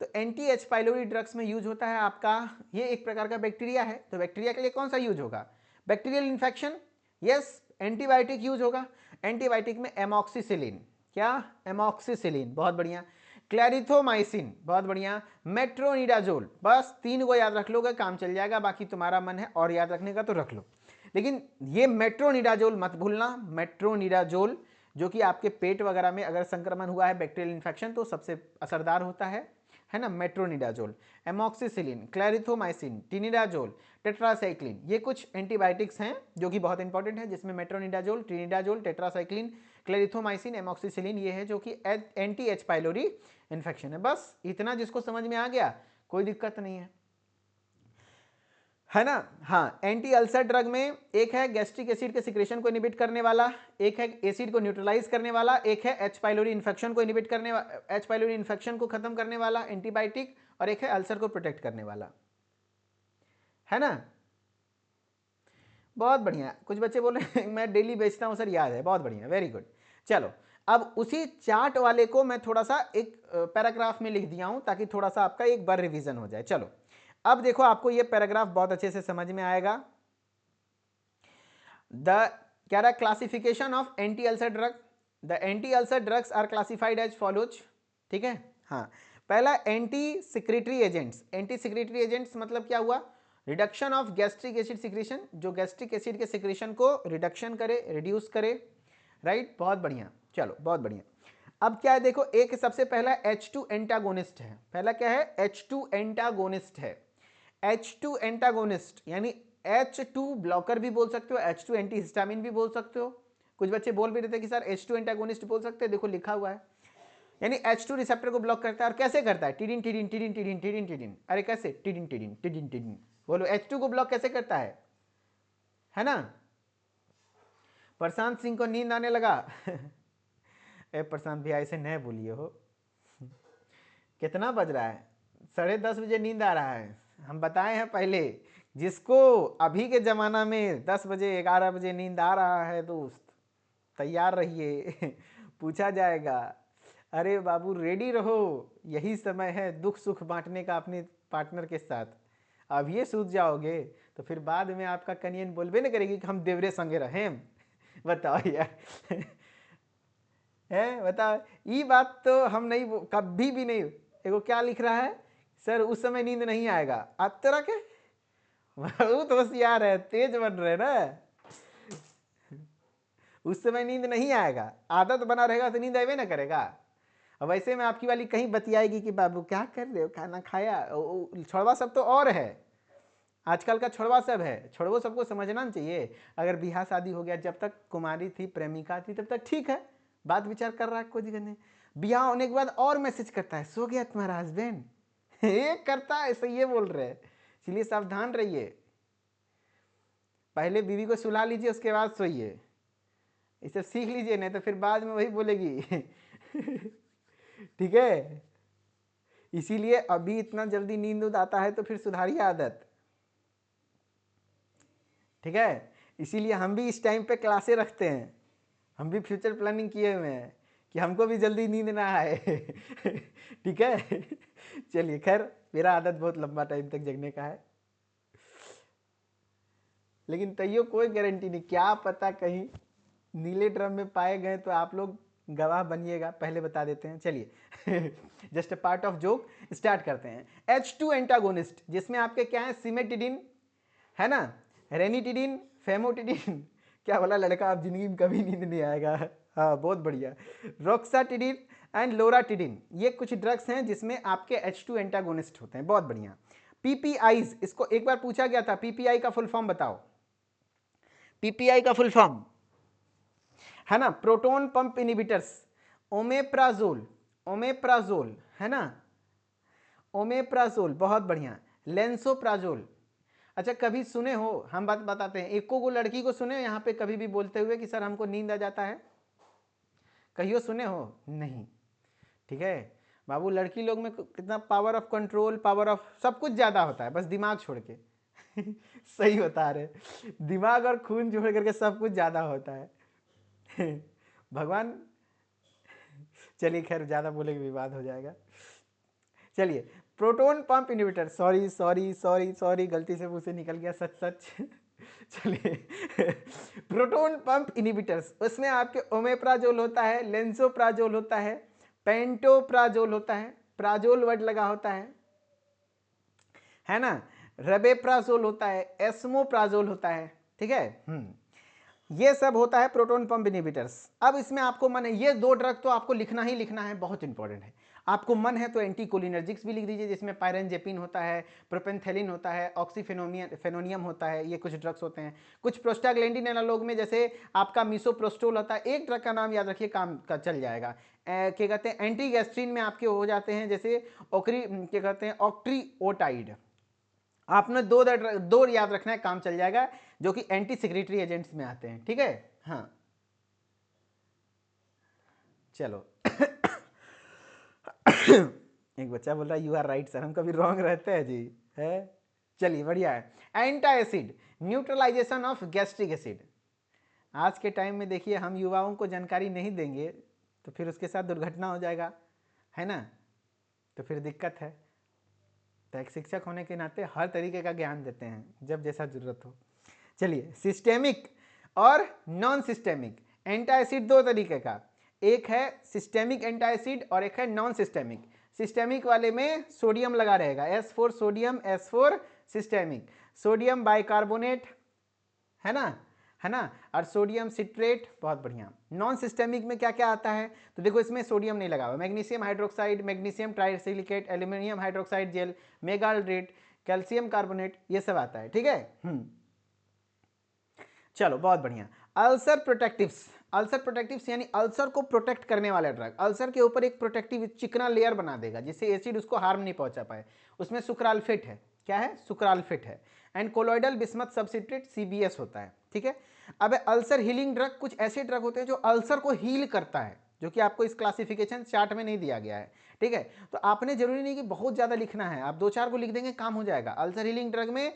तो एंटी एच पाइलोरी ड्रग्स में यूज होता है आपका, ये एक प्रकार का बैक्टीरिया है, तो बैक्टीरिया के लिए कौन सा यूज होगा? Bacterial infection, yes. Antibiotic use होगा, एंटीबायोटिक में एमॉक्सिसिलिन, क्या? एमॉक्सिसिलिन, बहुत बढ़िया। क्लैरिथोमाइसिन, बहुत बढ़िया। मेट्रोनिडाजोल, बस तीन को याद रख लोगे काम चल जाएगा, बाकी तुम्हारा मन है और याद रखने का तो रख लो, लेकिन ये मेट्रोनिडाजोल मत भूलना। मेट्रोनिडाजोल जो कि आपके पेट वगैरह में अगर संक्रमण हुआ है, बैक्टीरियल इन्फेक्शन, तो सबसे असरदार होता है है ना, मेट्रोनिडाजोल, एमॉक्सिसिलिन, क्लैरिथोमाइसिन, टिनिडाजोल, टेट्रासाइक्लिन, ये कुछ एंटीबायोटिक्स हैं जो कि बहुत इंपॉर्टेंट है, जिसमें मेट्रोनिडाजोल, टिनिडाजोल, टेट्रासाइक्लिन, क्लैरिथोमाइसिन, एमॉक्सिसिलिन ये है जो कि एंटी एच पाइलोरी इन्फेक्शन है। बस इतना जिसको समझ में आ गया कोई दिक्कत नहीं है ना। हाँ, एंटी अल्सर ड्रग में एक है गैस्ट्रिक एसिड के सिक्रेशन को इनिबिट करने वाला, एक है एसिड को न्यूट्रलाइज करने वाला, एक है एच पाइलोरी इन्फेक्शन को इनिबिट करने एच पाइलोरी इन्फेक्शन को खत्म करने वाला एंटीबायोटिक, और एक है अल्सर को प्रोटेक्ट करने वाला, है ना। बहुत बढ़िया। कुछ बच्चे बोल रहे हैं मैं डेली बेचता हूं सर, याद है, बहुत बढ़िया, वेरी गुड। चलो अब उसी चार्ट वाले को मैं थोड़ा सा एक पैराग्राफ में लिख दिया हूं ताकि थोड़ा सा आपका एक बार रिवीजन हो जाए। चलो अब देखो आपको ये पैराग्राफ बहुत अच्छे से समझ में आएगा। क्या रहा, classification of anti ulcer drug. The anti ulcer drugs are classified as follows. ठीक है, हाँ। पहला anti secretory agents. Anti secretory agents मतलब क्या हुआ, reduction of gastric acid secretion, जो गैस्ट्रिक एसिड के सिक्रेशन को रिडक्शन करे, रिड्यूस करे, राइट, बहुत बढ़िया। चलो बहुत बढ़िया। अब क्या है देखो, एक सबसे पहला H2 एंटागोनिस्ट है। पहला क्या है, H2 एंटागोनिस्ट है। H2 एंटागोनिस्ट यानी H2 ब्लॉकर भी बोल सकते हो, H2 एंटी हिस्टामिन भी बोल सकते हो। कुछ बच्चे बोल भी रहे थे कि सर H2 एंटागोनिस्ट बोल सकते हैं, देखो लिखा हुआ है। यानी H2 रिसेप्टर को ब्लॉक करता है। और कैसे करता है, टिडिन टिडिन टिडिन टिडिन टिडिन टिडिन, अरे कैसे, टिडिन टिडिन टिडिन टिडिन, बोलो H2 को ब्लॉक कैसे करता है ना। प्रशांत सिंह को नींद आने लगा ए प्रशांत भैया ऐसे नहीं बोलिए हो। कितना बज रहा है, 10:30 बजे नींद आ रहा है। हम बताए हैं पहले, जिसको अभी के ज़माना में 10 बजे 11 बजे नींद आ रहा है दोस्त, तैयार रहिए पूछा जाएगा। अरे बाबू रेडी रहो, यही समय है दुख सुख बांटने का अपने पार्टनर के साथ। अब ये सूझ जाओगे तो फिर बाद में आपका कनियन बोलबे ना करेगी कि हम देवरे संगे रहें। बताओ यार है, बताओ, ये बात तो हम नहीं, कभी भी नहीं। एगो क्या लिख रहा है, सर उस समय नींद नहीं आएगा। अब तरह के बहुत होशियार है, तेज बन रहे ना। उस समय नींद नहीं आएगा, आदत बना रहेगा तो नींद आवे ना करेगा। अब वैसे में आपकी वाली कहीं बतियाएगी कि बाबू क्या कर रहे हो, खाना खाया। छोड़वा सब तो और है, आजकल का छोड़वा सब है। छोड़वो सबको समझना चाहिए। अगर बिहार शादी हो गया, जब तक कुमारी थी, प्रेमिका थी, तब तक ठीक है, बात विचार कर रहा है, कोई दिक्कत नहीं। बियाह होने के बाद और मैसेज करता है, सो गया तुम्हारा हस्बैंड ये करता है, ऐसे ये बोल रहे हैं। इसलिए सावधान रहिए, पहले बीवी को सुला लीजिए, उसके बाद सोइए। इसे सीख लीजिए, नहीं तो फिर बाद में वही बोलेगी ठीक है। इसीलिए अभी इतना जल्दी नींद आता है तो फिर सुधारिए आदत, ठीक है। इसीलिए हम भी इस टाइम पे क्लासे रखते हैं, हम भी फ्यूचर प्लानिंग किए हुए हैं कि हमको भी जल्दी नींद ना आए ठीक है। चलिए खैर, मेरा आदत बहुत लंबा टाइम तक जगने का है, लेकिन तैयो कोई गारंटी नहीं, क्या पता कहीं नीले ड्रम में पाए गए तो आप लोग गवाह बनिएगा, पहले बता देते हैं। चलिए just a part of joke, start करते हैं। H2 एंटागोनिस्ट, जिसमें आपके क्या है, सिमेटिडिन है ना, रेनिटिडिन, फेमोटिडिन क्या बोला लड़का, आप जिंदगी में कभी नींद नहीं आएगा। हाँ बहुत बढ़िया। रोक्साटिडिन एंड लोराटिडिन, ये कुछ ड्रग्स हैं जिसमें आपके H2 एंटागोनिस्ट होते हैं, बहुत बढ़िया। पीपीआईज, इसको एक बार पूछा गया था, पीपीआई का फुल फॉर्म बताओ। पीपीआई का फुल फॉर्म है ना, proton pump inhibitors. Omeprazole, omeprazole है ना, ओमेप्राजोल, बहुत बढ़िया। लेंसोप्राजोल, अच्छा कभी सुने हो, हम बात बताते हैं, एको को लड़की को सुने हो यहाँ पे कभी भी बोलते हुए कि सर हमको नींद आ जाता है, कहियो सुने हो, नहीं, ठीक है बाबू। लड़की लोग में कितना power of control, power of सब कुछ ज़्यादा होता है, बस दिमाग छोड़ के सही बता रहे, दिमाग और खून छोड़ करके सब कुछ ज़्यादा होता है भगवान। चलिए खैर, ज़्यादा बोलेंगे विवाद हो जाएगा। चलिए, proton pump inhibitor, sorry sorry sorry sorry, गलती से मुंह से निकल गया, सच सच चलिए प्रोटोन पंप इनिबिटर्स, उसमें आपके ओमेप्राजोल होता है, लेंसोप्राजोल होता है, पेंटोप्राजोल होता है, प्राजोल वर्ड लगा होता है ना, रबेप्राजोल होता है, एस्मोप्राजोल होता है, ठीक है। ये सब होता है प्रोटोन पंप इनिबिटर्स। अब इसमें आपको माने ये दो ड्रग तो आपको लिखना ही लिखना है, बहुत इंपॉर्टेंट है। आपको मन है तो एंटीकोलिनर्जिक्स भी लिख दीजिए, जिसमें पायरेनजेपिन होता है, प्रोपेंथेलिन होता है, ऑक्सीफेनोनियम होता है, ये कुछ ड्रग्स होते हैं। कुछ प्रोस्टाग्लैंडिन एनालॉग में जैसे आपका मिसोप्रोस्टोल होता है, एक ड्रग का नाम याद रखिए, काम का चल जाएगा। क्या कहते हैं, एंटी गैस्ट्रिन में आपके हो जाते हैं जैसे क्या कहते हैं, ऑक्ट्रीओटाइड। आपने दो याद रखना है, काम चल जाएगा, जो कि एंटी सिक्रेटरी एजेंट्स में आते हैं, ठीक है। हाँ चलो एक बच्चा बोल रहा है यू आर राइट सर, हम कभी रॉन्ग रहते हैं जी, है। चलिए बढ़िया है। Antacid, neutralisation of gastric acid. आज के टाइम में देखिए, हम युवाओं को जानकारी नहीं देंगे तो फिर उसके साथ दुर्घटना हो जाएगा, है ना, तो फिर दिक्कत है। तो एक शिक्षक होने के नाते हर तरीके का ज्ञान देते हैं जब जैसा जरूरत हो। चलिए, सिस्टेमिक और नॉन सिस्टेमिक एंटा एसिड दो तरीके का, एक है सिस्टेमिक एंटा एसिड और एक है नॉन सिस्टेमिक। सिस्टेमिक वाले में सोडियम लगा रहेगा, S4 sodium, S4 systemic, sodium bicarbonate, है ना, और सोडियम सिट्रेट, बहुत बढ़िया। नॉन सिस्टेमिक में क्या क्या आता है, तो देखो इसमें सोडियम नहीं लगा हुआ, magnesium hydroxide, magnesium trisilicate, aluminium hydroxide gel, मेगाल्ड्रेट, calcium carbonate, ये सब आता है, ठीक है। चलो बहुत बढ़िया। अल्सर प्रोटेक्टिव्स, अल्सर प्रोटेक्टिव्स यानी अल्सर को प्रोटेक्ट करने वाला ड्रग, अल्सर के ऊपर एक प्रोटेक्टिव चिकना लेयर बना देगा जिससे एसिड उसको हार्म नहीं पहुंचा पाए। उसमें सुक्राल्फेट है, क्या है, सुक्राल्फेट है, एंड कोलोइडल बिस्मथ सब्सिट्रेट CBS होता है, ठीक है। अब अल्सर हीलिंग ड्रग, कुछ ऐसे ड्रग होते हैं जो अल्सर को हील करता है, जो कि आपको इस क्लासिफिकेशन चार्ट में नहीं दिया गया है, ठीक है। तो आपने जरूरी नहीं कि बहुत ज्यादा लिखना है, आप 2-4 को लिख देंगे काम हो जाएगा। अल्सर हीलिंग ड्रग में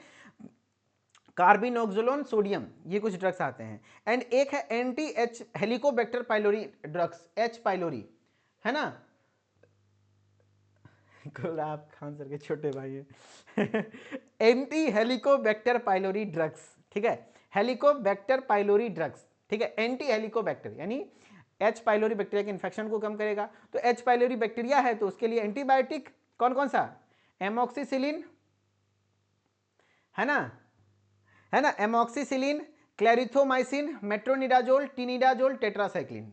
कार्बिनोक्सोलोन, सोडियम, ये कुछ ड्रग्स आते हैं। एंड एक है anti H Helicobacter pylori drugs, H pylori, है ना, गुलाब खान सर के छोटे भाई है एंटी हेलिकोबैक्टर पाइलोरी ड्रग्स, ठीक है, हेलिकोबैक्टर पाइलोरी ड्रग्स, ठीक है। एंटी हेलिकोबैक्टर यानी H पाइलोरी बैक्टीरिया के इन्फेक्शन को कम करेगा। तो H पाइलोरी बैक्टीरिया है तो उसके लिए एंटीबायोटिक कौन कौन सा, एमोक्सिसिलिन, है ना, एमोक्सिसिलिन, क्लैरिथोमाइसिन, मेट्रोनिडाजोल, टिनिडाजोल, टेट्रासाइक्लिन।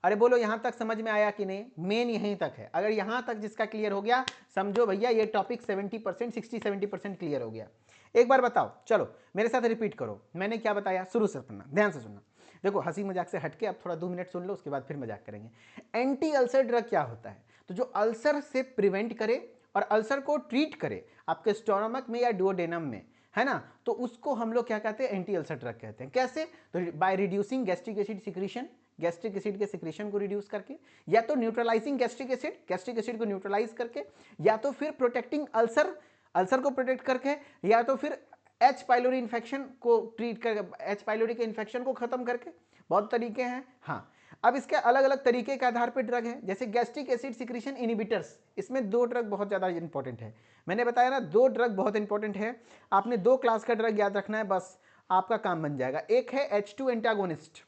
अरे बोलो यहां तक समझ में आया कि नहीं, मेन यहीं तक है। अगर यहां तक जिसका क्लियर हो गया, समझो भैया ये टॉपिक 70%, 60-70% क्लियर हो गया। एक बार बताओ, चलो मेरे साथ रिपीट करो, मैंने क्या बताया, शुरू से सुनना, ध्यान से सुनना। देखो हंसी मजाक से हटके अब थोड़ा 2 मिनट सुन लो, उसके बाद फिर मजाक करेंगे। एंटी अल्सर ड्रग क्या होता है, तो जो अल्सर से प्रिवेंट करे और अल्सर को ट्रीट करे आपके स्टोमक में या डुओडेनम में, है ना, तो उसको हम लोग क्या कहते हैं, एंटी अल्सर ड्रग कहते हैं। कैसे, तो bye reducing gastric acid secretion, gastric acid के सिक्रीशन को रिड्यूस करके, या तो न्यूट्रलाइजिंग गैस्ट्रिक एसिड को न्यूट्रलाइज करके, या तो फिर प्रोटेक्टिंग अल्सर को प्रोटेक्ट करके, या तो फिर H पाइलोरी इन्फेक्शन को ट्रीट करके, H पाइलोरी के इन्फेक्शन को खत्म करके। बहुत तरीके हैं, हाँ। अब इसके अलग अलग तरीके के आधार पर ड्रग है, जैसे गैस्ट्रिक एसिड सिक्रीशन इनिबिटर्स, इसमें 2 ड्रग बहुत ज्यादा इंपॉर्टेंट है। मैंने बताया ना 2 ड्रग बहुत इंपॉर्टेंट है, आपने 2 क्लास का ड्रग याद रखना है, बस आपका काम बन जाएगा। एक है H2 एंटागोनिस्ट,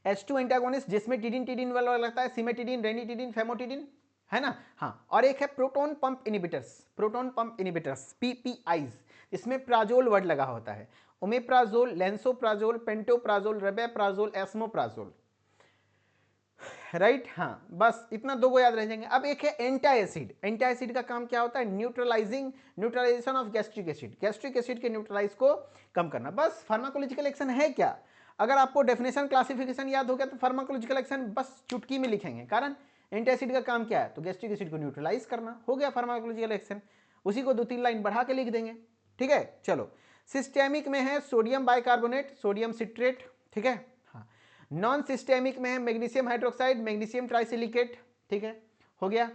H2 एंटागोनिस्ट जिसमें टिडिन वाला लगता है, सिमेटिडिन, रेनिटिडिन, फेमोटिडिन, है ना, हाँ। और एक है प्रोटोन पंप इनिबिटर्स, PPIs, इसमें प्राजोल वर्ड लगा होता है, ओमेप्राजोल, लेंसोप्राजोल, पेंटोप्राजोल, रेबेप्राजोल, एस्मोप्राजोल, राइट, हाँ। बस इतना 2 को याद रह जाएंगे। अब एक है एंटा एसिड का काम क्या होता है, न्यूट्रलाइजेशन ऑफ गैस्ट्रिक एसिड के न्यूट्रलाइज को कम करना। बस फार्माकोलॉजिकल एक्शन है क्या, अगर आपको डेफिनेशन क्लासिफिकेशन याद हो गया तो फार्माकोलॉजिकल एक्शन बस चुटकी में लिखेंगे। कारण एंटी एसिड का काम क्या है, तो गैस्ट्रिक एसिड को न्यूट्रलाइज करना, हो गया फार्माकोलॉजिकल एक्शन। उसी को 2-3 लाइन बढ़ा के लिख देंगे, ठीक है। चलो, सिस्टेमिक में है सोडियम बाइकार्बोनेट, सोडियम सिट्रेट, ठीक है, हाँ। नॉन सिस्टेमिक में है मैग्नीशियम हाइड्रोक्साइड, मैग्नीशियम ट्राइसिलिकेट, ठीक है, हो गया।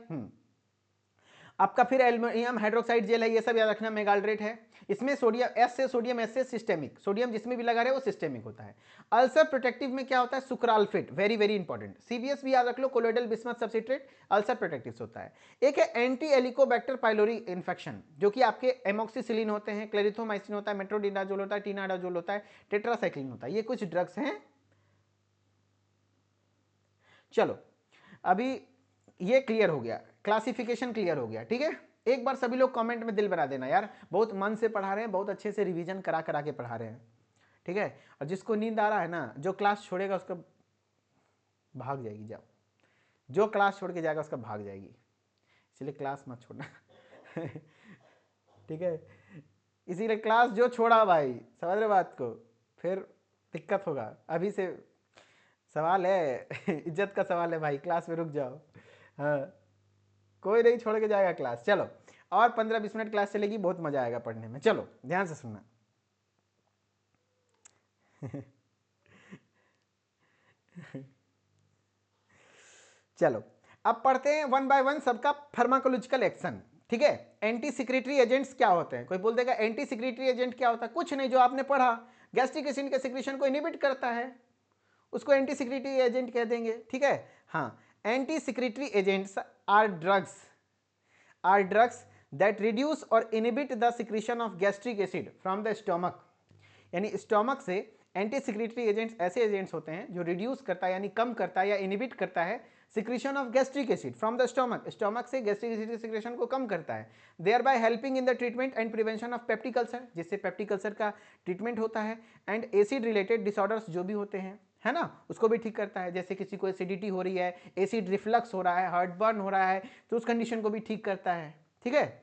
आपका फिर एल्युमिनियम हाइड्रोक्साइड जेल है, ये सब याद रखना, मेगाल्ड्रेट है। इसमें सोडियम एस से सिस्टेमिक, सोडियम जिसमें भी लगा रहे वो सिस्टेमिक होता है। अल्सर प्रोटेक्टिव में क्या होता है, sucralfate, very very important, CBS भी याद रख लो, कोलोइडल बिस्मथ सब्सिट्रेट, अल्सर प्रोटेक्टिव होता है। एक है एंटी एलिकोबैक्टर पाइलोरी इन्फेक्शन, जो कि आपके एमोक्सिसिलिन होते हैं, क्लेरिथोमाइसिन होता है, मेट्रोनिडाजोल होता है, टिनाडाजोल होता है, टेट्रासाइक्लिन होता है, ये कुछ ड्रग्स हैं। चलो अभी ये क्लियर हो गया, क्लासिफिकेशन क्लियर हो गया, ठीक है। एक बार सभी लोग कमेंट में दिल बना देना यार, बहुत मन से पढ़ा रहे हैं, बहुत अच्छे से रिवीजन करा करा के पढ़ा रहे हैं, ठीक है। और जिसको नींद आ रहा है ना, जो क्लास छोड़ेगा उसका भाग जाएगी, जाओ जो क्लास छोड़ के जाएगा उसका भाग जाएगी, इसलिए क्लास मत छोड़ना। ठीक है, इसीलिए क्लास जो छोड़ा भाई, समझ रहे बात को, फिर दिक्कत होगा। अभी से सवाल है, इज्जत का सवाल है भाई, क्लास में रुक जाओ। हाँ, कोई नहीं छोड़ के जाएगा क्लास। चलो, और 15-20 मिनट क्लास चलेगी, बहुत मजा आएगा पढ़ने में। चलो ध्यान से सुनना। चलो अब पढ़ते हैं वन बाय वन सबका फार्माकोलॉजिकल एक्शन। ठीक है, एंटी सिक्रेटरी एजेंट्स क्या होते हैं? कोई बोल देगा एंटी सिक्रेटरी एजेंट क्या होता है? कुछ नहीं, जो आपने पढ़ा, गैस्ट्रिक एसिड के सिक्रेशन को इनहिबिट करता है, उसको एंटी सिक्रेटरी एजेंट कह देंगे। ठीक है, हाँ, anti secretory agents are drugs that reduce और inhibit the secretion of gastric acid from the stomach. यानी स्टोमक से एंटी सिक्रेटरी एजेंट्स ऐसे एजेंट्स होते हैं जो रिड्यूस करता है यानी कम करता है या इनहिबिट करता है secretion of gastric acid from the stomach, stomach से गैस्ट्रिक एसिड के सिक्रेशन को कम करता है, thereby helping in the treatment and prevention of peptic ulcer, जिससे पेप्टिक अल्सर का ट्रीटमेंट होता है, एंड एसिड रिलेटेड डिसऑर्डर्स जो भी होते हैं, है ना, उसको भी ठीक करता है। जैसे किसी को एसिडिटी हो रही है, एसिड रिफ्लक्स हो रहा है, हार्ट बर्न हो रहा है, तो उस कंडीशन को भी ठीक करता है। ठीक है,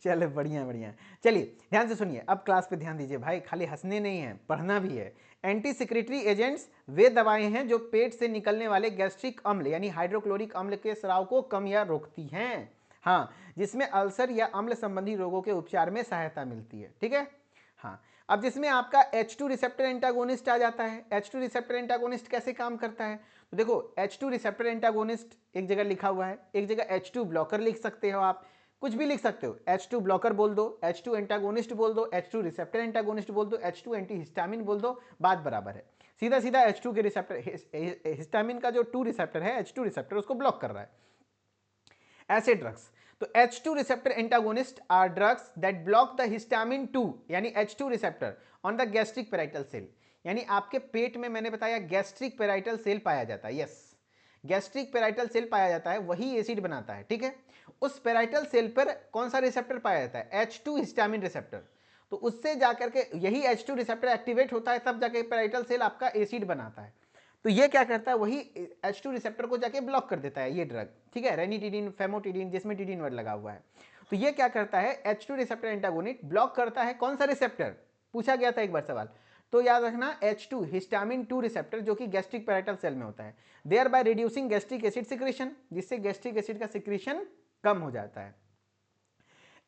चले बढ़िया बढ़िया। चलिए ध्यान से सुनिए, अब क्लास पे ध्यान दीजिए भाई, खाली हंसने नहीं है, पढ़ना भी है। एंटी सिक्रेटरी एजेंट्स वे दवाएं हैं जो पेट से निकलने वाले गैस्ट्रिक अम्ल यानी हाइड्रोक्लोरिक अम्ल के स्राव को कम या रोकती हैं, हाँ, जिसमें अल्सर या अम्ल संबंधी रोगों के उपचार में सहायता मिलती है। ठीक है, हाँ, अब जिसमें आपका H2 रिसेप्टर एंटागोनिस्ट आ जाता है। H2 रिसेप्टर एंटागोनिस्ट कैसे काम करता है? तो देखो, H2 रिसेप्टर एंटागोनिस्ट एक जगह लिखा हुआ है, एक जगह H2 ब्लॉकर लिख सकते हो आप, कुछ भी लिख सकते हो, H2 ब्लॉकर बोल दो, H2 एंटागोनिस्ट बोल दो, H2 रिसेप्टर एंटागोनिस्ट बोल दो, H2 एंटी हिस्टामिन बोल दो, बात बराबर है। सीधा सीधा H2 के रिसेप्टर, हिस्टामिन का जो 2 रिसेप्टर है, H2 रिसेप्टर, उसको ब्लॉक कर रहा है। ऐसे ड्रग्स, तो H2 receptor antagonist are drugs that block the histamine 2 यानी H2 receptor on the gastric parietal cell. यानी आपके पेट में मैंने बताया गैस्ट्रिक पेराइटल सेल पाया जाता है, यस, गैस्ट्रिक पेराइटल सेल पाया जाता है, वही एसिड बनाता है। ठीक है, उस पेराइटल सेल पर कौन सा रिसेप्टर पाया जाता है? H2 histamine receptor. तो उससे जाकर के यही H2 रिसेप्टर एक्टिवेट होता है, तब जाके पेराइटल सेल आपका एसिड बनाता है। तो ये क्या करता है? वही H2 रिसेप्टर को जाके ब्लॉक कर देता है ये ड्रग। ठीक है, रेनिटिडिन, फेमोटिडिन, जिसमें टिडिन वर्ड लगा हुआ है। तो ये क्या करता है? H2 रिसेप्टर एंटागोनिस्ट ब्लॉक करता है कौन सा रिसेप्टर? पूछा गया था एक बार सवाल, तो याद रखना H2 हिस्टामिन 2 रिसेप्टर, जो कि गैस्ट्रिक पेराइटल सेल में होता है, thereby reducing gastric acid secretion, जिससे गैस्ट्रिक एसिड का सिक्रेशन कम हो जाता है।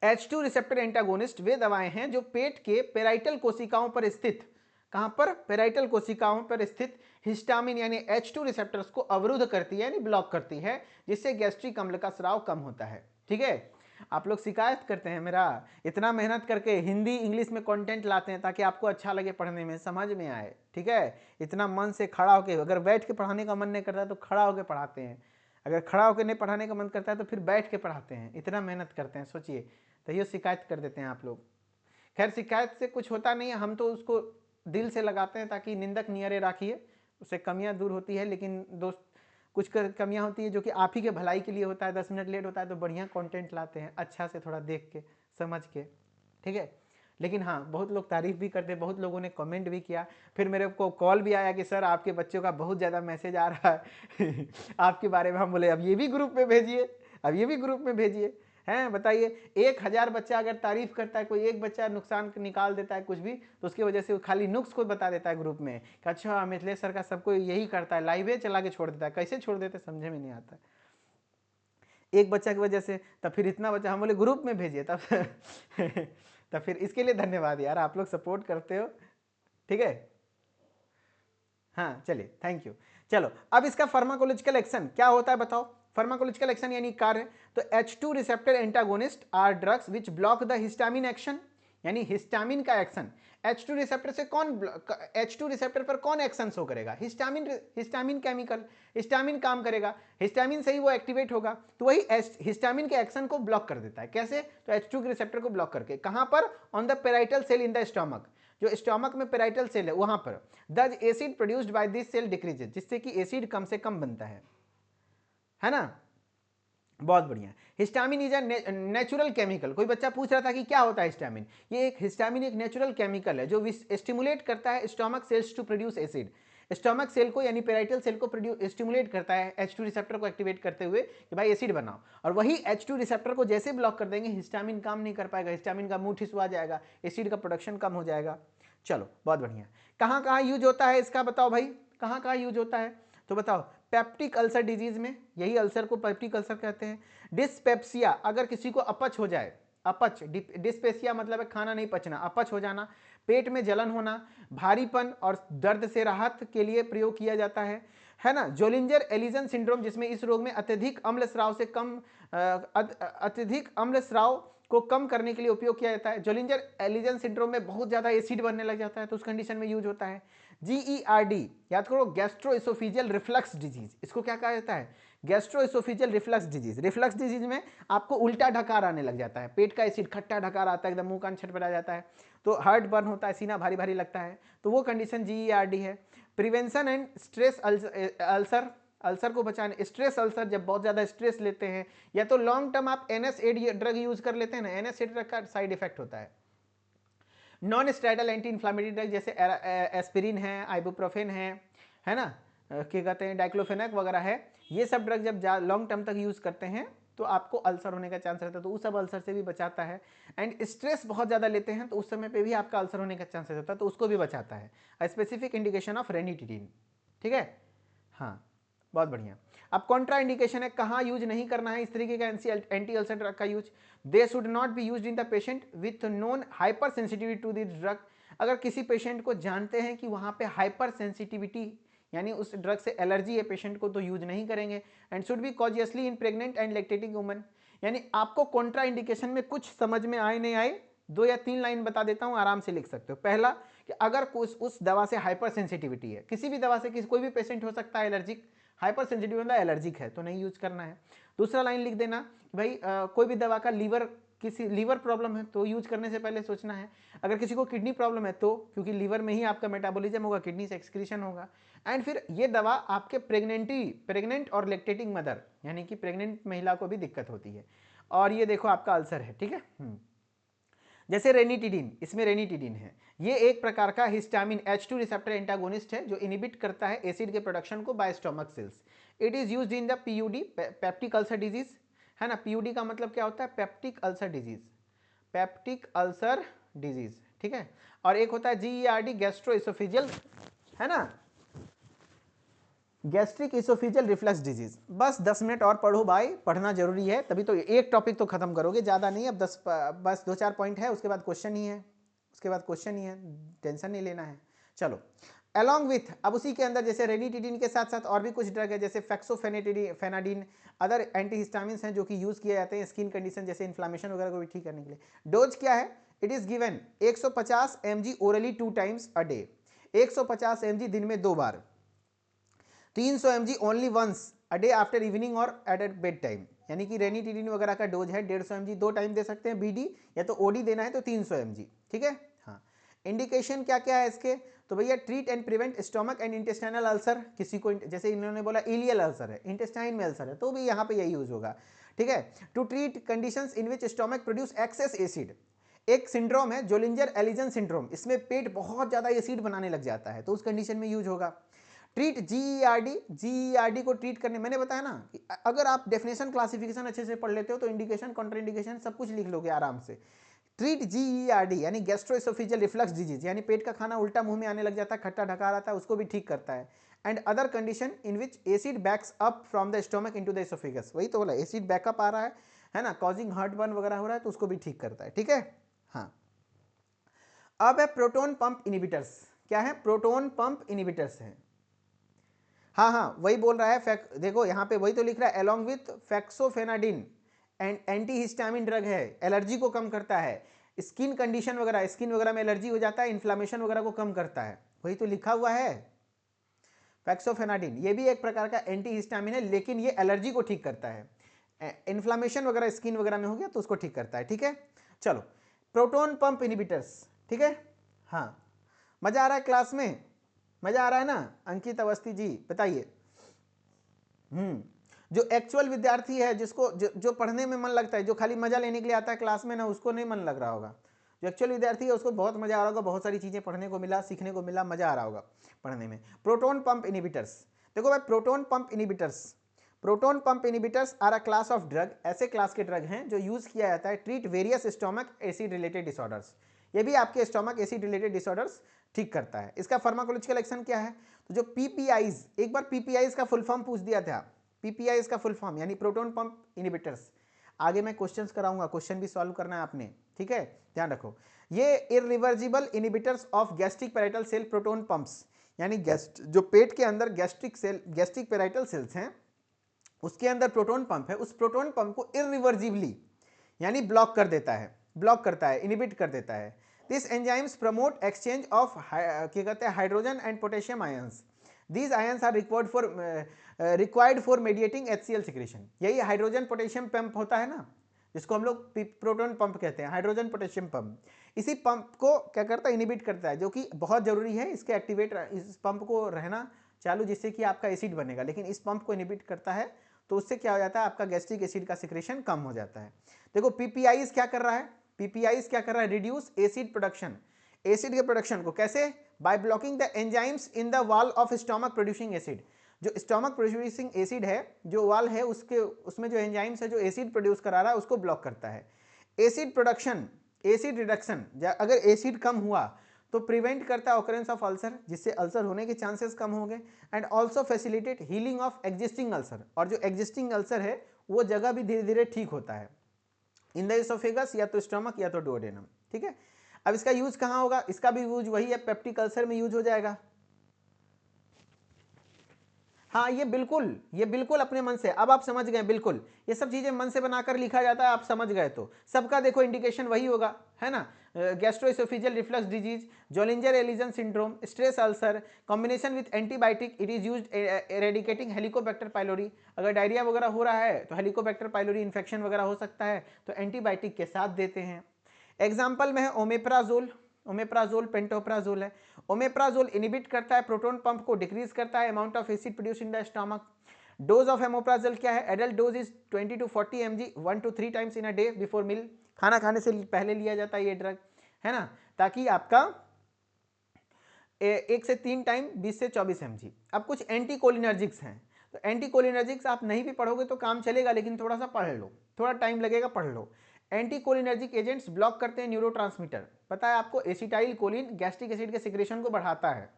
H2 रिसेप्टर एंटागोनिस्ट वे दवाएं हैं जो पेट के पेराइटल कोशिकाओं पर स्थित, कहां पर? पेराइटल कोशिकाओं पर स्थित हिस्टामिन यानी H2 रिसेप्टर्स को अवरुद्ध करती है यानी ब्लॉक करती है, जिससे गैस्ट्रिक अम्ल का स्राव कम होता है। ठीक है, आप लोग शिकायत करते हैं मेरा, इतना मेहनत करके हिंदी इंग्लिश में कंटेंट लाते हैं ताकि आपको अच्छा लगे, पढ़ने में समझ में आए। ठीक है, इतना मन से खड़ा होके, अगर बैठ के पढ़ाने का मन नहीं करता तो खड़ा होके पढ़ाते हैं, अगर खड़ा होकर नहीं पढ़ाने का मन करता है तो फिर बैठ के पढ़ाते हैं, इतना मेहनत करते हैं, सोचिए। तो ये शिकायत कर देते हैं आप लोग। खैर शिकायत से कुछ होता नहीं है, हम तो उसको दिल से लगाते हैं ताकि निंदक नियरे राखिए, उससे कमियां दूर होती है। लेकिन दोस्त, कुछ कमियां होती है जो कि आप ही के भलाई के लिए होता है, 10 मिनट लेट होता है तो बढ़िया कंटेंट लाते हैं, अच्छा से थोड़ा देख के समझ के। ठीक है, लेकिन हाँ, बहुत लोग तारीफ भी करते हैं, बहुत लोगों ने कमेंट भी किया, फिर मेरे को कॉल भी आया कि सर आपके बच्चों का बहुत ज़्यादा मैसेज आ रहा है आपके बारे में। हम बोले अब ये भी ग्रुप में भेजिए, अब ये भी ग्रुप में भेजिए। हैं, बताइए, 1000 बच्चा अगर तारीफ करता है, कोई एक बच्चा नुकसान निकाल देता है कुछ भी, तो उसकी वजह से वो खाली नुक्स को बता देता है ग्रुप में कि अच्छा मिथिलेश सर का सबको यही करता है, लाइव चला के छोड़ देता है। कैसे छोड़ देते समझे में नहीं आता, एक बच्चा की वजह से। तब फिर इतना बच्चा, हम बोले ग्रुप में भेजिए, तब तब फिर इसके लिए धन्यवाद यार, आप लोग सपोर्ट करते हो। ठीक है, हाँ चलिए, थैंक यू। चलो अब इसका फार्माकोलॉजिकल एक्शन क्या होता है बताओ? फार्माकोलॉजिकल एक्शन यानी कार्य, तो H2 receptor antagonist are drugs which block the histamine action, यानी हिस्टामिन का एक्शन। H2 रिसेप्टर से कौन, H2 रिसेप्टर पर कौन एक्शन शो करेगा? हिस्टामिन, हिस्टामिन केमिकल, हिस्टामिन काम करेगा, हिस्टामिन से ही वो एक्टिवेट होगा, तो वही हिस्टामिन के एक्शन को ब्लॉक कर देता है। कैसे? तो H2 रिसेप्टर को ब्लॉक करके, कहां पर? On the parietal cell in the stomach, जो स्टमक में पेराइटल सेल है वहां पर। The acid produced by this cell decreases, जिससे कि एसिड कम से कम बनता है ना। बहुत बढ़िया। Histamine is a natural chemical. कोई बच्चा पूछ रहा था कि क्या होता है हिस्टामिन। ये एक हिस्टामिन एक नेचुरल केमिकल है जो स्टिमुलेट करता है stomach cells to produce acid. Stomach cell को यानी पेराइटल सेल को स्टिमुलेट करता है H2 रिसेप्टर को एक्टिवेट करते हुए कि भाई एसिड बनाओ, और वही H2 रिसेप्टर को जैसे ब्लॉक कर देंगे हिस्टामिन काम नहीं कर पाएगा, हिस्टामिन का मुंह ठिसवा जाएगा, एसिड का प्रोडक्शन कम हो जाएगा। चलो बहुत बढ़िया। कहाँ कहाँ यूज होता है इसका बताओ भाई, कहाँ कहाँ यूज होता है तो बताओ। पेप्टिक अल्सर डिजीज में, यही अल्सर को पेप्टिक अल्सर कहते हैं। डिस्पेप्सिया, अगर किसी को अपच हो जाए, अपच डिस्पेसिया मतलब है खाना नहीं पचना, अपच हो जाना, पेट में जलन होना, भारीपन और दर्द से राहत के लिए प्रयोग किया जाता है ना। जोलिंजर एलिजन सिंड्रोम, जिसमें इस रोग में अत्यधिक अम्ल स्राव से कम अत्यधिक अम्ल स्राव को कम करने के लिए उपयोग किया जाता है। जोलिंजर एलिजन सिंड्रोम में बहुत ज्यादा एसिड बनने लग जाता है तो उस कंडीशन में यूज होता है। GERD, याद करो, गैस्ट्रोइसोफेजियल रिफ्लक्स डिजीज, इसको क्या कहा जाता है, gastroesophageal reflux disease. Reflux disease में आपको उल्टा ढकार आने लग जाता है, पेट का एसिड खट्टा ढकार आता है, एकदम मुंह कान छटपटा जाता है, तो हार्ट बर्न होता है, सीना भारी भारी लगता है, तो वो कंडीशन GERD है। Prevention and stress ulcer, ulcer को बचाने, स्ट्रेस अल्सर जब बहुत ज्यादा स्ट्रेस लेते हैं या तो लॉन्ग टर्म आप NSAID ड्रग यूज कर लेते हैं ना, NSAID ड्रग का साइड इफेक्ट होता है। Non steroidal anti inflammatory drug जैसे एस्पिरिन है, आइबुप्रोफेन है ना, क्या कहते हैं, डाइक्लोफेनाक वगैरह है, ये सब ड्रग जब लॉन्ग टर्म तक यूज करते हैं तो आपको अल्सर होने का चांस रहता है, तो उस सब अल्सर से भी बचाता है। एंड स्ट्रेस बहुत ज़्यादा लेते हैं तो उस समय पे भी आपका अल्सर होने का चांस रहता है, तो उसको भी बचाता है। स्पेसिफिक इंडिकेशन ऑफ रेनिटिडीन, ठीक है, हाँ बहुत बढ़िया। अब कॉन्ट्रा इंडिकेशन है, कहाँ यूज नहीं करना है इस तरीके का एंटी अल्सर ड्रग का use. They should not be used in the patient with known hypersensitivity to this drug. अगर किसी पेशेंट को जानते हैं कि वहाँ पे हाइपर सेंसिटिविटी यानी उस ड्रग से एलर्जी है पेशेंट को, तो यूज नहीं करेंगे। And should be cautiously in pregnant and lactating women. यानी आपको कॉन्ट्रा इंडिकेशन में कुछ समझ में आए नहीं आए, 2 या 3 लाइन बता देता हूं, आराम से लिख सकते हो। पहला कि अगर उस दवा से हाइपर सेंसिटिविटी है, किसी भी दवा से कोई भी पेशेंट हो सकता है एलर्जिक, हाइपर सेंसिटिव मतलब एलर्जिक है तो नहीं यूज करना है। दूसरा लाइन लिख देना भाई कोई भी दवा का किसी लीवर प्रॉब्लम है तो यूज करने से पहले सोचना है। अगर किसी को किडनी प्रॉब्लम है तो, क्योंकि लीवर में ही आपका मेटाबॉलिज्म होगा, किडनी से एक्सक्रीशन होगा। एंड फिर ये दवा आपके प्रेग्नेंट और लेक्टेटिंग मदर यानी कि प्रेग्नेंट महिला को भी दिक्कत होती है। और ये देखो आपका अल्सर है, ठीक है। जैसे रेनिटिडीन, इसमें रेनिटिडीन है, ये एक प्रकार का हिस्टामिन H2 रिसेप्टर एंटागोनिस्ट है जो इनहिबिट करता है एसिड के प्रोडक्शन को by stomach cells. It is used in the PUD, peptic ulcer disease, है ना। PUD का मतलब क्या होता है, peptic ulcer disease, peptic ulcer disease, ठीक है। और एक होता है GERD, गैस्ट्रोइसोफेजियल, है ना, गैस्ट्रिक इसोफिजियल रिफ्लक्स डिजीज। बस 10 मिनट और पढ़ो भाई, पढ़ना जरूरी है, तभी तो एक टॉपिक तो खत्म करोगे, ज़्यादा नहीं। अब बस 2-4 पॉइंट है, उसके बाद क्वेश्चन ही है, उसके बाद क्वेश्चन ही है, टेंशन नहीं लेना है। चलो अलॉन्ग विथ, अब उसी के अंदर जैसे रेनिटिडीन के साथ साथ और भी कुछ ड्रग है जैसे फेनाडिन, अदर एंटीहिस्टामिन्स हैं जो कि यूज किए जाते हैं स्किन कंडीशन जैसे इन्फ्लामेशन वगैरह को भी ठीक करने के लिए। डोज क्या है, it is given 150 mg orally 2 times a day, 150 mg दिन में 2 बार, 300 mg only once a day after evening और एट बेड टाइम। यानी कि रेनिटिडीन वगैरह का डोज है 150 mg, 2 टाइम दे सकते हैं BD, या तो OD देना है तो 300 mg, ठीक है। हाँ, इंडिकेशन क्या क्या है इसके, तो भैया treat and prevent stomach and intestinal ulcer, किसी को जैसे इन्होंने बोला इलियल अल्सर है, इंटेस्टाइन में अल्सर है, तो भी यहाँ पे यही यूज होगा, ठीक है। To treat conditions in which stomach produce excess acid, एक सिंड्रोम है जोलिंजर एलिजन सिंड्रोम, इसमें पेट बहुत ज्यादा एसिड बनाने लग जाता है तो उस कंडीशन में यूज होगा। ट्रीट GERD को ट्रीट करने, मैंने बताया ना कि अगर आप डेफिनेशन क्लासिफिकेशन अच्छे से पढ़ लेते हो तो इंडिकेशन कॉन्ट्राइंडिकेशन सब कुछ लिख लोगे आराम से। ट्रीट GERD यानी गैस्ट्रोइसोफेजियल रिफ्लक्स डिजीज, यानी पेट का खाना उल्टा मुंह में आने लग जाता है, खट्टा ढकार आता है, उसको भी ठीक करता है। And other condition in which acid backs up from the stomach into the oesophagus, वही तो बोला एसिड बैकअप आ रहा है ना, कॉजिंग हार्ट बर्न वगैरह हो रहा है तो उसको भी ठीक करता है, ठीक है। हाँ, अब है प्रोटोन पंप इनिबिटर्स, क्या है, प्रोटोन पंप इनिबिटर्स है। हाँ हाँ वही बोल रहा है, देखो यहाँ पे वही तो लिख रहा है, along with fexofenadine and antihistamine drug है, एलर्जी को कम करता है, स्किन कंडीशन वगैरह, स्किन वगैरह में एलर्जी हो जाता है, इन्फ्लामेशन वगैरह को कम करता है, वही तो लिखा हुआ है फैक्सोफेनाडिन। ये भी एक प्रकार का एंटीहिस्टामिन है लेकिन ये एलर्जी को ठीक करता है, इन्फ्लामेशन वगैरह स्किन वगैरह में हो गया तो उसको ठीक करता है, ठीक है। चलो प्रोटोन पंप इनिबिटर्स, ठीक है। हाँ, मजा आ रहा है क्लास में, मजा आ रहा है ना, अंकित अवस्थी जी बताइए। जो एक्चुअल विद्यार्थी है, जिसको जो पढ़ने में मन लगता है, जो खाली मजा लेने के लिए आता है क्लास में ना, उसको नहीं मन लग रहा होगा। जो एक्चुअल विद्यार्थी है उसको बहुत मजा आ रहा होगा, बहुत सारी चीजें पढ़ने को मिला, सीखने को मिला, मजा आ रहा होगा पढ़ने में। प्रोटोन पंप इनिबिटर्स, देखो भाई proton pump inhibitors are a class of drug, ऐसे क्लास के ड्रग हैं जो यूज किया जाता है treat various stomach acid related disorders. ये भी आपके स्टोमक एसिड रिलेटेड डिसऑर्डर्स ठीक करता है। इसका फार्माकोलॉजिकल एक्शन क्या है? तो जो पीपीआईज, एक बार पीपीआईज का फुल फॉर्म पूछ दिया था, पीपीआईज का फुल फॉर्म यानी प्रोटोन पंप इनिबिटर्स। आगे मैं क्वेश्चंस कराऊंगा, क्वेश्चन भी सॉल्व करना है आपने, ठीक है, ध्यान रखो। ये irreversible inhibitors of gastric parietal cell proton pumps, यानी जो पेट के अंदर गैस्ट्रिक पैराइटल सेल्स हैं उसके अंदर प्रोटोन पंप है, उस प्रोटोन पंप को इरिवर्सिबली यानी ब्लॉक करता है, इनिबिट कर देता है। This enzymes promote exchange of क्या कहते हैं hydrogen and potassium ions. These ions are required for mediating HCl secretion. यही हाइड्रोजन पोटेशियम पंप होता है ना, जिसको हम लोग प्रोटोन पंप कहते हैं, हाइड्रोजन पोटेशियम पंप। इसी पंप को क्या करता है? इनिबिट करता है, जो कि बहुत जरूरी है इसके एक्टिवेट, इस पंप को रहना चालू, जिससे कि आपका एसिड बनेगा। लेकिन इस पंप को इनिबिट करता है तो उससे क्या हो जाता है? आपका गैस्ट्रिक एसिड का सिक्रेशन कम हो जाता है। देखो पीपीआईज क्या कर रहा है? पीपीआईज क्या कर रहा है? रिड्यूस एसिड प्रोडक्शन, एसिड के प्रोडक्शन को कैसे? By blocking the enzymes in the wall of stomach producing acid. जो स्टोमक प्रोड्यूसिंग एसिड है, जो वॉल है उसके, उसमें जो एंजाइम्स है जो एसिड प्रोड्यूस करा रहा है उसको ब्लॉक करता है। एसिड प्रोडक्शन, एसिड रिडक्शन, अगर एसिड कम हुआ तो प्रिवेंट करता है ऑकरेंस ऑफ अल्सर, जिससे अल्सर होने के चांसेस कम होंगे। And also facilitate healing of existing ulcer, और जो एग्जिस्टिंग अल्सर है वो जगह भी धीरे धीरे ठीक होता है इन द इसोफेगस, या तो स्टमक या तो डुओडेनम, ठीक है। अब इसका यूज कहाँ होगा? इसका भी यूज वही है, पेप्टिक अल्सर में यूज हो जाएगा। हाँ ये बिल्कुल अपने मन से, अब आप समझ गए, बिल्कुल ये सब चीजें मन से बनाकर लिखा जाता है, आप समझ गए तो सबका देखो इंडिकेशन वही होगा, है ना। Gastroesophageal reflux disease, Zollinger Ellison syndrome, stress ulcer, combination with antibiotic, it is used eradicating Helicobacter pylori. अगर डायरिया वगैरह हो रहा है तो हेलिकोबैक्टर पाइलोरी इन्फेक्शन वगैरह हो सकता है, तो एंटीबायोटिक के साथ देते हैं। एग्जाम्पल में है ओमेप्राजोल, पेंटोप्राजोल है। ओमेप्राजोल इनिबिट करता है प्रोटोन पंप को, डिक्रीज करता है amount of acid produce in the stomach. Dose of omeprazole क्या है? Adult dose is 20 to 40 mg 1 to 3 times in a day before meal. खाना खाने से पहले लिया जाता है ये ड्रग, है ना, ताकि आपका 1 से 3 टाइम 20 से 24 mg। अब कुछ एंटीकोलिनर्जिक्स हैं, तो एंटीकोलिनर्जिक्स आप नहीं भी पढ़ोगे तो काम चलेगा, लेकिन थोड़ा सा पढ़ लो, थोड़ा टाइम लगेगा, पढ़ लो। एंटीकोलिनर्जिक एजेंट्स ब्लॉक करते हैं न्यूरोट्रांसमीटर, पता है आपको, एसिटाइल कोलिन गैस्ट्रिक एसिड के सिक्रेशन को बढ़ाता है।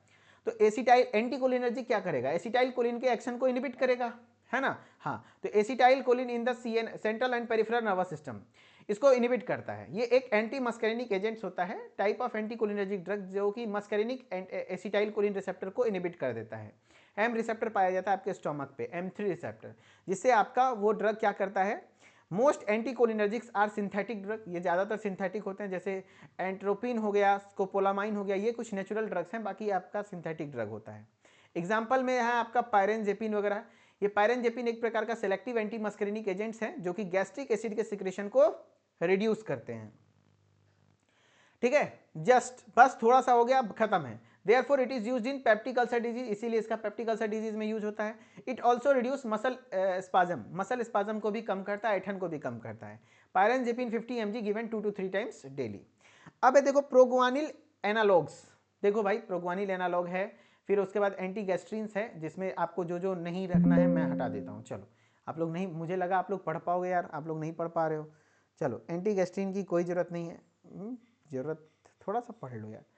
तो एसिटाइल एंटीकोलिनर्जिक क्या करेगा? एसिटाइल कोलिन के एक्शन को इनिबिट करेगा, है ना। हाँ, तो acetyl choline in the central and peripheral nervous system, इसको इनिबिट करता है। ये एक एंटी मस्कैरिनिक एजेंट्स होता है, टाइप ऑफ एंटीकोलिनर्जिक ड्रग, जो कि मस्कैरिनिक एसिटाइल कोलिन रिसेप्टर को इनिबिट कर देता है। एम रिसेप्टर पाया जाता है आपके स्टोमक पे, M3 रिसेप्टर, जिससे आपका वो ड्रग क्या करता है? Most anticholinergics are synthetic drug, ये ज़्यादातर सिंथेटिक होते हैं, जैसे एंट्रोपिन हो गया, स्कोपोलामाइन हो गया, ये कुछ नेचुरल ड्रग्स हैं, बाकी आपका सिंथेटिक ड्रग होता है। एग्जाम्पल में है आपका पायरेनजेपिन वगैरह। ये पायरेनजेपिन एक प्रकार का सेलेक्टिव एंटी मस्करिनिक एजेंट्स हैं, जो कि गैस्ट्रिक एसिड के सिक्रेशन को रिड्यूस करते हैं, ठीक है। जस्ट बस थोड़ा सा हो गया, खत्म है। Therefore it is used in peptic ulcer disease, इसीलिए इसका पेप्टिक अल्सर डिजीज में यूज होता है। It also reduce muscle spasm, muscle spasm को भी कम करता है, ऐठन को भी कम करता है। पायरेनजेपिन 50 mg given 2 to 3 times daily. अब है देखो प्रोग्वानिल एनालॉग्स, देखो भाई प्रोग्वानिल एनालॉग है, फिर उसके बाद एंटी गैस्ट्रीन्स है, जिसमें आपको जो जो नहीं रखना है मैं हटा देता हूँ। चलो आप लोग नहीं, मुझे लगा आप लोग पढ़ पाओगे यार, आप लोग नहीं पढ़ पा रहे हो। चलो एंटी गैस्ट्रीन की कोई ज़रूरत नहीं है, ज़रूरत थोड़ा सा पढ़ लो यार।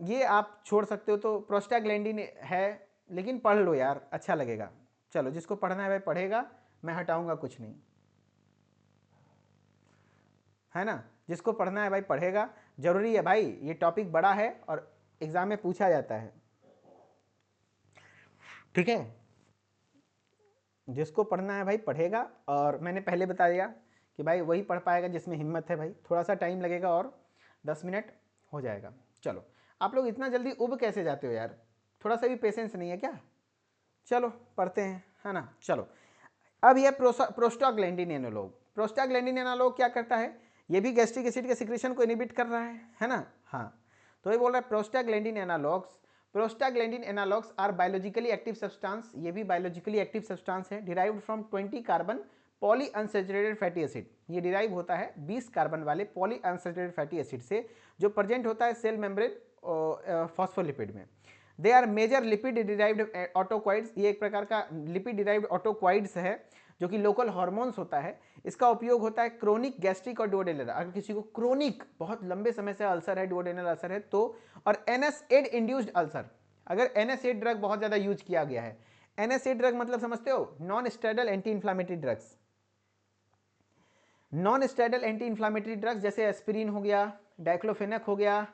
ये आप छोड़ सकते हो, तो प्रोस्टाग्लैंडिन है, लेकिन पढ़ लो यार, अच्छा लगेगा। चलो जिसको पढ़ना है भाई पढ़ेगा, मैं हटाऊंगा कुछ नहीं, है ना। जिसको पढ़ना है भाई पढ़ेगा, जरूरी है भाई, ये टॉपिक बड़ा है और एग्जाम में पूछा जाता है, ठीक है। जिसको पढ़ना है भाई पढ़ेगा, और मैंने पहले बता दिया कि भाई वही पढ़ पाएगा जिसमें हिम्मत है। भाई थोड़ा सा टाइम लगेगा और 10 मिनट हो जाएगा। चलो आप लोग इतना जल्दी उब कैसे जाते हो यार, थोड़ा सा भी पेशेंस नहीं है क्या? चलो पढ़ते हैं, है ना। चलो अब ये प्रोस्टाग्लैंडिन एनालॉग, प्रोस्टाग्लैंडिन एनालॉग क्या करता है? ये भी गैस्ट्रिक एसिड के सिक्रेशन को इनिबिट कर रहा है ना। हाँ, तो ये बोल रहा है prostaglandin analogues prostaglandin analogues are biologically active substance, ये भी बायोलॉजिकली एक्टिव सब्सटेंस है, derived from 20 carbon polyunsaturated fatty acid. ये डिराइव होता है 20 कार्बन वाले पॉली अनसैचुरेटेड फैटी एसिड से, जो प्रेजेंट होता है सेल मेम्ब्रेन फॉस्फोलिपिड में। They are major lipid derived autacoids, ये एक प्रकार का लिपिड डिराइव्ड ऑटोक्वाइड्स है जो कि लोकल हार्मोन्स होता है। इसका उपयोग होता है क्रोनिक गैस्ट्रिक और डुओडेनल, अगर किसी को क्रोनिक बहुत लंबे समय से अल्सर है, डुओडेनल अल्सर है तो, और एनएसएड इंड्यूस्ड अल्सर, अगर एनएसएड ड्रग बहुत ज़्यादा यूज किया गया है। एनएसएड ड्रग मतलब समझते हो, non steroidal anti inflammatory drugs. Non steroidal anti inflammatory drugs जैसे एस्पिरिन हो गया, डाइक्लोफेनेक हो गया,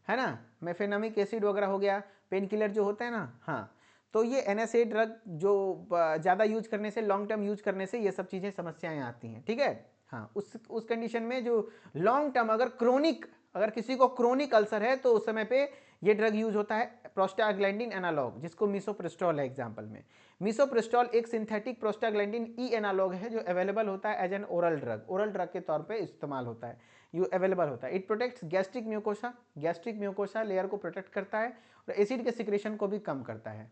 है ना, मेफेनामिक एसिड वगैरह हो गया, पेन किलर जो होता है ना, हाँ, तो ये एनएसए ड्रग जो ज़्यादा यूज करने से, लॉन्ग टर्म यूज करने से ये सब चीज़ें समस्याएं आती हैं, ठीक है। हाँ, उस कंडीशन में जो लॉन्ग टर्म, अगर क्रोनिक, अगर किसी को क्रोनिक अल्सर है तो उस समय पे ये ड्रग यूज होता है प्रोस्टाग्लैंडिन एनालॉग, जिसको मिसोप्रेस्टोल है एग्जांपल में। मिसोप्रेस्टोल एक सिंथेटिक प्रोस्टाग्लैंडिन ई एनालॉग है जो अवेलेबल होता है एज एन ओरल ड्रग के तौर पे इस्तेमाल होता है, ये अवेलेबल होता है। It protects gastric mucosa layer को प्रोटेक्ट करता है और एसिड के सिक्रेशन को भी कम करता है।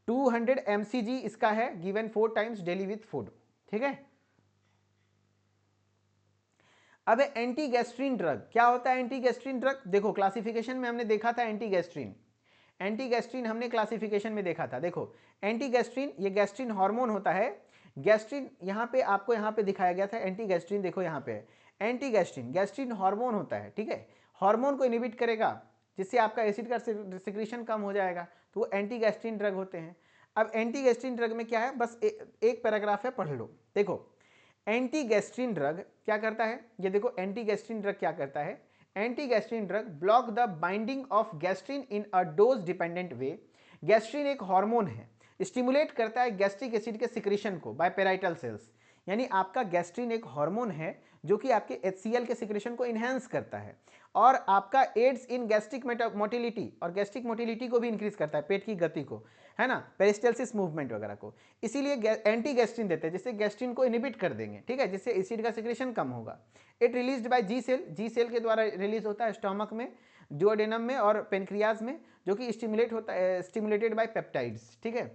200 mcg इसका है, given 4 times daily with food, ठीक है। अब एंटी गैस्ट्रीन ड्रग, क्या होता है एंटी गैस्ट्रीन ड्रग? देखो क्लासिफिकेशन में हमने देखा था एंटी गैस्ट्रीन हमने क्लासिफिकेशन में देखा था। देखो एंटी गैस्ट्रीन, ये गैस्ट्रीन हार्मोन होता है। गैस्ट्रीन यहाँ पे आपको यहाँ पे दिखाया गया था, एंटी गैस्ट्रीन देखो यहाँ पे एंटी गैस्ट्रीन हार्मोन होता है, ठीक है। हार्मोन को इनहिबिट करेगा जिससे आपका एसिड का सिक्रीशन कम हो जाएगा, तो वो एंटी गैस्ट्रीन ड्रग होते हैं। अब एंटी गैस्ट्रीन ड्रग में क्या है, बस एक पैराग्राफ है, पढ़ लो। देखो एंटी गैस्ट्रीन ड्रग क्या करता है, ये देखो एंटी गैस्ट्रीन ड्रग क्या करता है। Anti gastrin drug block the binding of gastrin in a dose dependent way. Gastrin एक हार्मोन है, स्टिमुलेट करता है गैस्ट्रिक एसिड के सिक्रेशन को बाय पेराइटल सेल्स। यानी आपका गैस्ट्रीन एक हार्मोन है जो कि आपके HCl के सिक्रेशन को इन्हेंस करता है और आपका एड्स इन गैस्ट्रिक मोटिलिटी, और गैस्ट्रिक मोटिलिटी को भी इंक्रीज करता है, पेट की गति को, है ना, पेरिस्टल्सिस मूवमेंट वगैरह को। इसीलिए एंटी गैस्ट्रीन देते हैं, जिससे गैस्ट्रीन को इनहिबिट कर देंगे, ठीक है, जिससे एसिड का सिक्रेशन कम होगा। It released by G cell के द्वारा रिलीज होता है स्टमक में, डुओडेनम में और पेनक्रियाज में, जो कि स्टिमुलेट होता है, स्टिमुलेटेड बाय पेप्टाइड्स, ठीक है।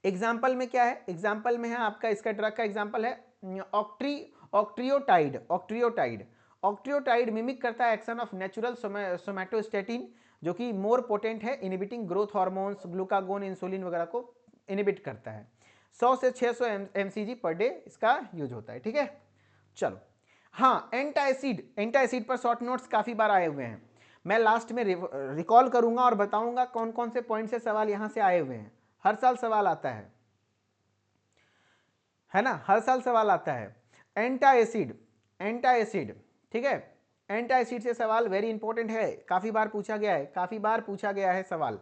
एग्जाम्पल में क्या है, एग्जाम्पल में है आपका, इसका ड्रग का एग्जाम्पल है ऑक्ट्रियोटाइड मिमिक करता है एक्शन ऑफ नेचुरल सोमैटोस्टेटिन, जो कि मोर पोटेंट है, inhibiting growth hormones, glucagon, insulin वगैरह को इनहिबिट करता है। 100 से 600 mcg पर डे इसका यूज होता है, ठीक है। चलो हाँ, एंटाएसिड पर शॉर्ट नोट्स काफी बार आए हुए हैं, मैं लास्ट में रिकॉल करूंगा और बताऊंगा कौन कौन से पॉइंट से सवाल यहां से आए हुए हैं। हर साल सवाल आता है ना, हर साल सवाल आता है। एंटाएसिड, ठीक है, एंटाएसिड से सवाल वेरी इंपॉर्टेंट है, काफी बार पूछा गया है सवाल।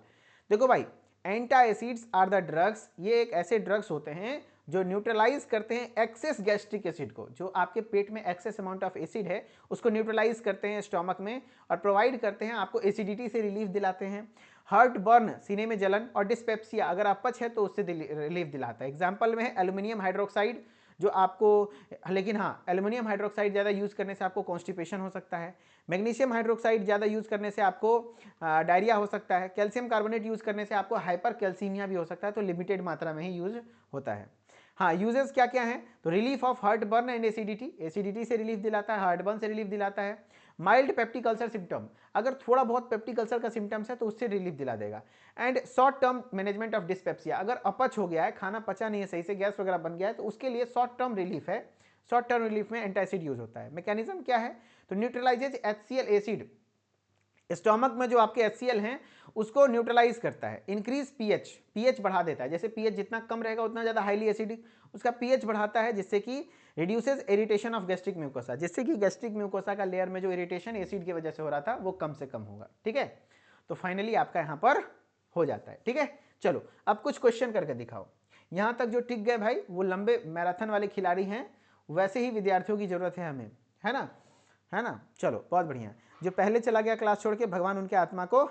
देखो भाई, एंटाएसिड्स आर द ड्रग्स, ये एक ऐसे ड्रग्स होते हैं जो न्यूट्रलाइज करते हैं एक्सेस गैस्ट्रिक एसिड को, जो आपके पेट में एक्सेस अमाउंट ऑफ एसिड है उसको न्यूट्रलाइज करते हैं स्टमक में और प्रोवाइड करते हैं आपको एसिडिटी से रिलीफ दिलाते हैं। हार्ट बर्न, सीने में जलन, और डिस्पेप्सिया, अगर अपच है तो उससे रिलीफ दिलाता है। एग्जाम्पल में है एल्यूमिनियम हाइड्रोक्साइड, जो आपको, लेकिन हाँ, एल्यूमिनियम हाइड्रोक्साइड ज़्यादा यूज़ करने से आपको कॉन्स्टिपेशन हो सकता है। मैग्नीशियम हाइड्रोक्साइड ज़्यादा यूज़ करने से आपको डायरिया हो सकता है। कैल्शियम कार्बोनेट यूज़ करने से आपको हाइपर कैल्सीमिया भी हो सकता है, तो लिमिटेड मात्रा में ही यूज होता है। हाँ, यूजेस क्या क्या हैं, तो relief of heart burn and acidity से रिलीफ दिलाता है, हार्ट बर्न से रिलीफ दिलाता है। माइल्ड पेप्टिक अल्सर सिम्टम, अगर थोड़ा बहुत पेप्टिक अल्सर का सिम्टम्स है तो उससे रिलीफ दिला देगा। And short term management of dyspepsia, अगर अपच हो गया है, खाना पचा नहीं है सही से, गैस वगैरह बन गया है, तो उसके लिए शॉर्ट टर्म रिलीफ है। शॉर्ट टर्म रिलीफ में एंटासिड यूज होता है। मैकेनिज्म क्या है, तो न्यूट्रलाइजेज HCl एसिड, स्टोमक में जो आपके HCl हैं उसको न्यूट्रलाइज करता है। इंक्रीज पीएच बढ़ा देता है, जैसे पीएच जितना कम रहेगा उतना ज़्यादा हाईली एसिडिक, उसका पीएच बढ़ाता है, जिससे कि reduces irritation of gastric mucosa, जिससे कि गैस्ट्रिक म्यूकोसा का लेयर में जो इरिटेशन एसिड की वजह से हो रहा था वो कम से कम होगा, ठीक है। तो फाइनली आपका यहाँ पर हो जाता है, ठीक है। चलो अब कुछ क्वेश्चन करके दिखाओ। यहाँ तक जो टिक गए भाई वो लंबे मैराथन वाले खिलाड़ी हैं, वैसे ही विद्यार्थियों की जरूरत है हमें, है ना। चलो बहुत बढ़िया, जो पहले चला गया क्लास छोड़ के, भगवान उनके आत्मा को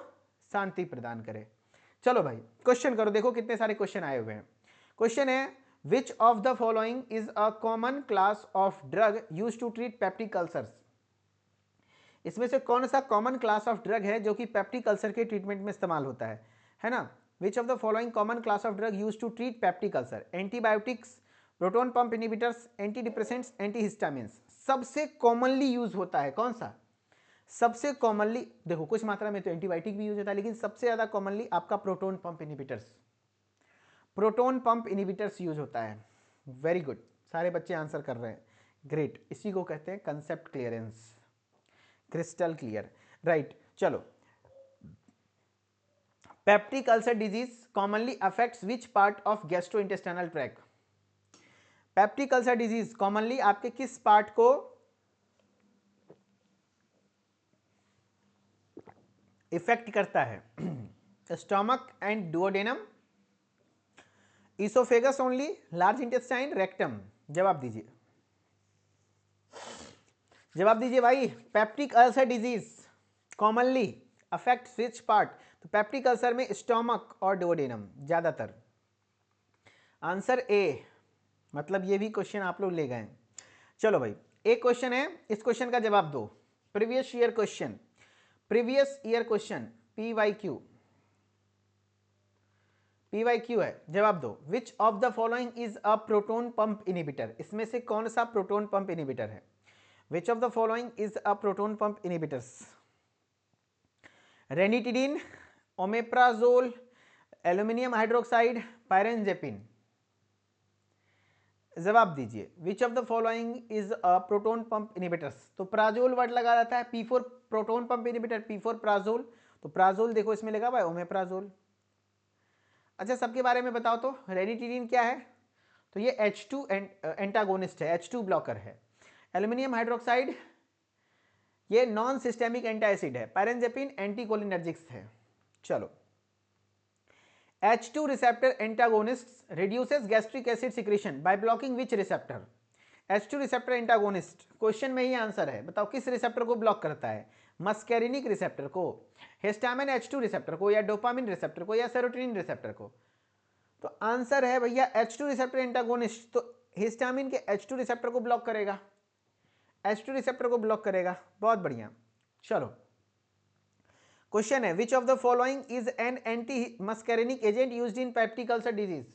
शांति प्रदान करे। चलो भाई क्वेश्चन करो, देखो कितने सारे क्वेश्चन आए हुए हैं। क्वेश्चन है, which of the following is a common class of drug used to treat peptic ulcers. इसमें से कौन सा कॉमन क्लास ऑफ ड्रग है जो कि पेप्टिक अल्सर के ट्रीटमेंट में इस्तेमाल होता है ना? Which of the following common class of drug use to treat peptic ulcer? Antibiotics, proton pump inhibitors, antidepressants, antihistamines. सबसे कॉमनली यूज होता है कौन सा? सबसे कॉमनली देखो कुछ मात्रा में तो एंटीबायोटिक भी यूज होता है, लेकिन सबसे ज्यादा कॉमनली आपका proton pump inhibitors, proton pump inhibitors use होता है। वेरी गुड, सारे बच्चे आंसर कर रहे हैं, ग्रेट। इसी को कहते हैं concept clearance, crystal clear, right. चलो, peptic ulcer disease commonly affects which part of gastrointestinal tract? Peptic ulcer disease commonly आपके किस पार्ट को इफेक्ट करता है? Stomach and duodenum, oesophagus only, large intestine, rectum? जवाब दीजिए, जवाब दीजिए भाई। Peptic ulcer disease commonly affect which part? तो पेप्टिक अल्सर में स्टोमक और डुओडेनम ज्यादातर। आंसर ए, मतलब ये भी क्वेश्चन आप लोग ले गए। चलो भाई, एक क्वेश्चन है, इस क्वेश्चन का जवाब दो। Previous year question, previous year question, PYQ, PYQ है, जवाब दो। Which of the following is a proton pump inhibitor? इसमें से कौन सा प्रोटोन पंप इनिबिटर है? Which of the following is a proton pump inhibitors? Ranitidine, omeprazole, aluminium hydroxide, pirenzepine? जवाब दीजिए, which of the following is a proton pump inhibitors? तो prazole word लगा रहता है, P4 proton pump inhibitor, P4 Prajol. तो प्राजोल देखो इसमें लगा हुआ है, ओमेप्राजोल। अच्छा, सबके बारे में बताओ तो, रेनिटिडीन क्या है? तो ये H2 एंटागोनिस्ट है, H2 ब्लॉकर है। एल्यूमिनियम हाइड्रोक्साइड ये नॉन सिस्टेमिक एंटासिड है। पायरेंजेपिन एंटीकोलिनर्जिक्स है। चलो, H2 receptor antagonist reduces gastric acid secretion by blocking which receptor? H2 receptor antagonist, question में ही आंसर है, बताओ किस रिसेप्टर को ब्लॉक करता है? मस्कैरिनिक रिसेप्टर को, हिस्टामिन H2 रिसेप्टर को, या डोपामिन रिसेप्टर को, या सेरोटोनिन रिसेप्टर को? तो आंसर है भैया H2 रिसेप्टर एंटागोनिस्ट। तो हिस्टामिन के H2 रिसेप्टर को ब्लॉक करेगा, H2 रिसेप्टर को ब्लॉक करेगा। बहुत बढ़िया। चलो, क्वेश्चन है, which of the following is an anti muscarinic agent used in peptic ulcer disease?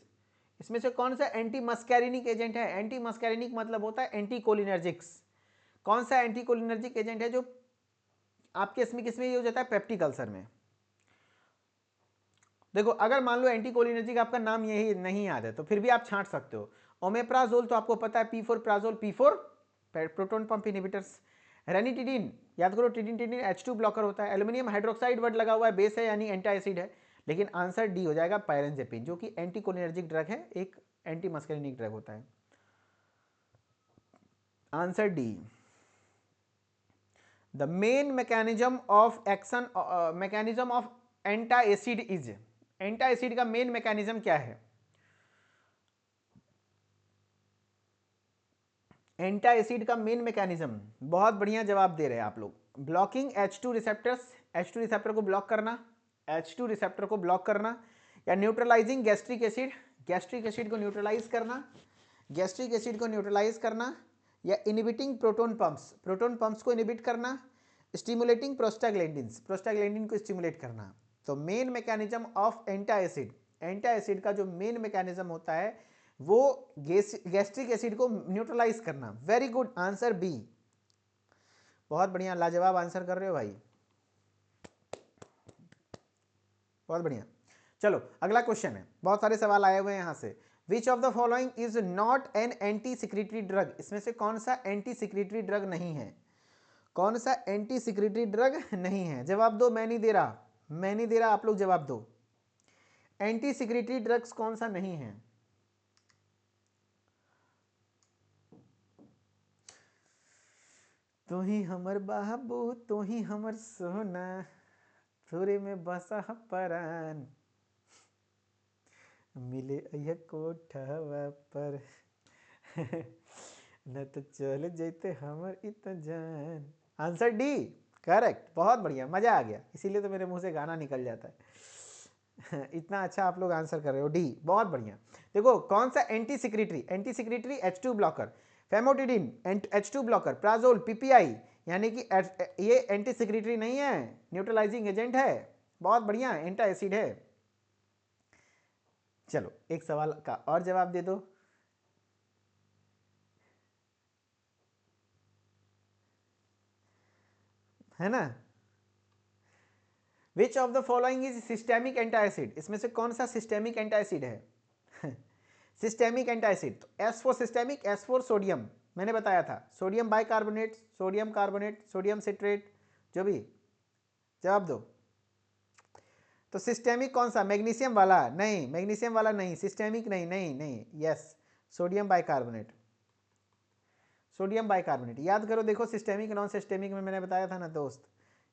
इसमें से कौन सा एंटी मस्कैरिनिक एजेंट है? एंटी मस्कैरिनिक मतलब होता है एंटीकोलिनर्जिक्स। कौन सा एंटीकोलिनर्जिक एजेंट है जो आपके इसमें किसमें यूज होता है? पेप्टिक अल्सर में। देखो, अगर मान लो एंटीकोलिनर्जिक आपका नाम यही नहीं याद है तो फिर भी आप छांट सकते हो। ओमेप्राजोल तो आपको पता है, P4 Prajol, P4 proton pump inhibitors. Ranitidine याद करो, टिडिन H2 ब्लॉकर होता है। एल्यूमिनियम हाइड्रोक्साइड वर्ड लगा हुआ है, बेस है यानी एंटासिड है। लेकिन आंसर डी हो जाएगा, पायरेंजेपिन, जो कि एंटीकोलिनर्जिक ड्रग है, एक एंटी मस्कैरिनिक ड्रग होता है। Answer D. The main mechanism of action, mechanism of antacid is, antacid का मेन मैकेनिज्म क्या है? एंटासिड का मेन मैकेनिज्म, बहुत बढ़िया जवाब दे रहे हैं आप लोग। Blocking H2 receptors, H2 receptor को ब्लॉक करना, H2 रिसेप्टर को ब्लॉक करना, या neutralizing gastric acid, gastric acid को न्यूट्रलाइज करना, गैस्ट्रिक एसिड को न्यूट्रलाइज करना, या inhibiting proton pumps, proton pumps को इनिबिट करना, स्टिमुलेटिंग प्रोस्टाग्लैंडिन्स, प्रोस्टाग्लैंडिन को स्टिमुलेट करना। तो main mechanism of antacid, antacid का जो मेन मैकेनिज्म होता है वो गैस्ट्रिक एसिड को न्यूट्रलाइज करना। Very good, answer B. बहुत बढ़िया, लाजवाब आंसर कर रहे हो भाई, बहुत बढ़िया। चलो, अगला क्वेश्चन है, बहुत सारे सवाल आए हुए हैं यहां से। Which of the following is not an anti secretory drug? इसमें से कौन सा एंटी सिक्रेटरी ड्रग नहीं है? कौन सा एंटी सिक्रेटरी ड्रग नहीं है? जवाब दो, मैं नहीं दे रहा, मैं नहीं दे रहा, आप लोग जवाब दो। एंटी सिक्रेटरी ड्रग्स कौन सा नहीं है? तू ही हमर बाबू, तू ही हमर सोना, थोड़े में बसा परान, मिले यह कोठवा पर न तो चल जैते हमर इत जान। आंसर डी, करेक्ट, बहुत बढ़िया, मजा आ गया, इसीलिए तो मेरे मुंह से गाना निकल जाता है इतना अच्छा आप लोग आंसर कर रहे हो, डी, बहुत बढ़िया। देखो, कौन सा anti secretory? Anti secretory H2 blocker, famotidine H2 blocker, prazole, PPI, यानी कि ये एंटी सेक्रेटरी नहीं है, न्यूट्रलाइजिंग एजेंट है, बहुत बढ़िया एंटी एसिड है। चलो एक सवाल का और जवाब दे दो। है ना, which of the following is systemic anti acid, इसमें से कौन सा सिस्टेमिक एंटी एसिड है? Systemic anti acid, S for systemic, S for sodium, मैंने बताया था, sodium bicarbonate, sodium carbonate, sodium citrate, जो भी, जवाब दो। तो सिस्टेमिक कौन सा, मैग्नीशियम वाला नहीं, मैग्नीशियम वाला नहीं, सिस्टेमिक नहीं, नहीं नहीं, yes sodium bicarbonate, sodium bicarbonate. याद करो, देखो सिस्टेमिक नॉन सिस्टेमिक में मैंने बताया था ना दोस्त,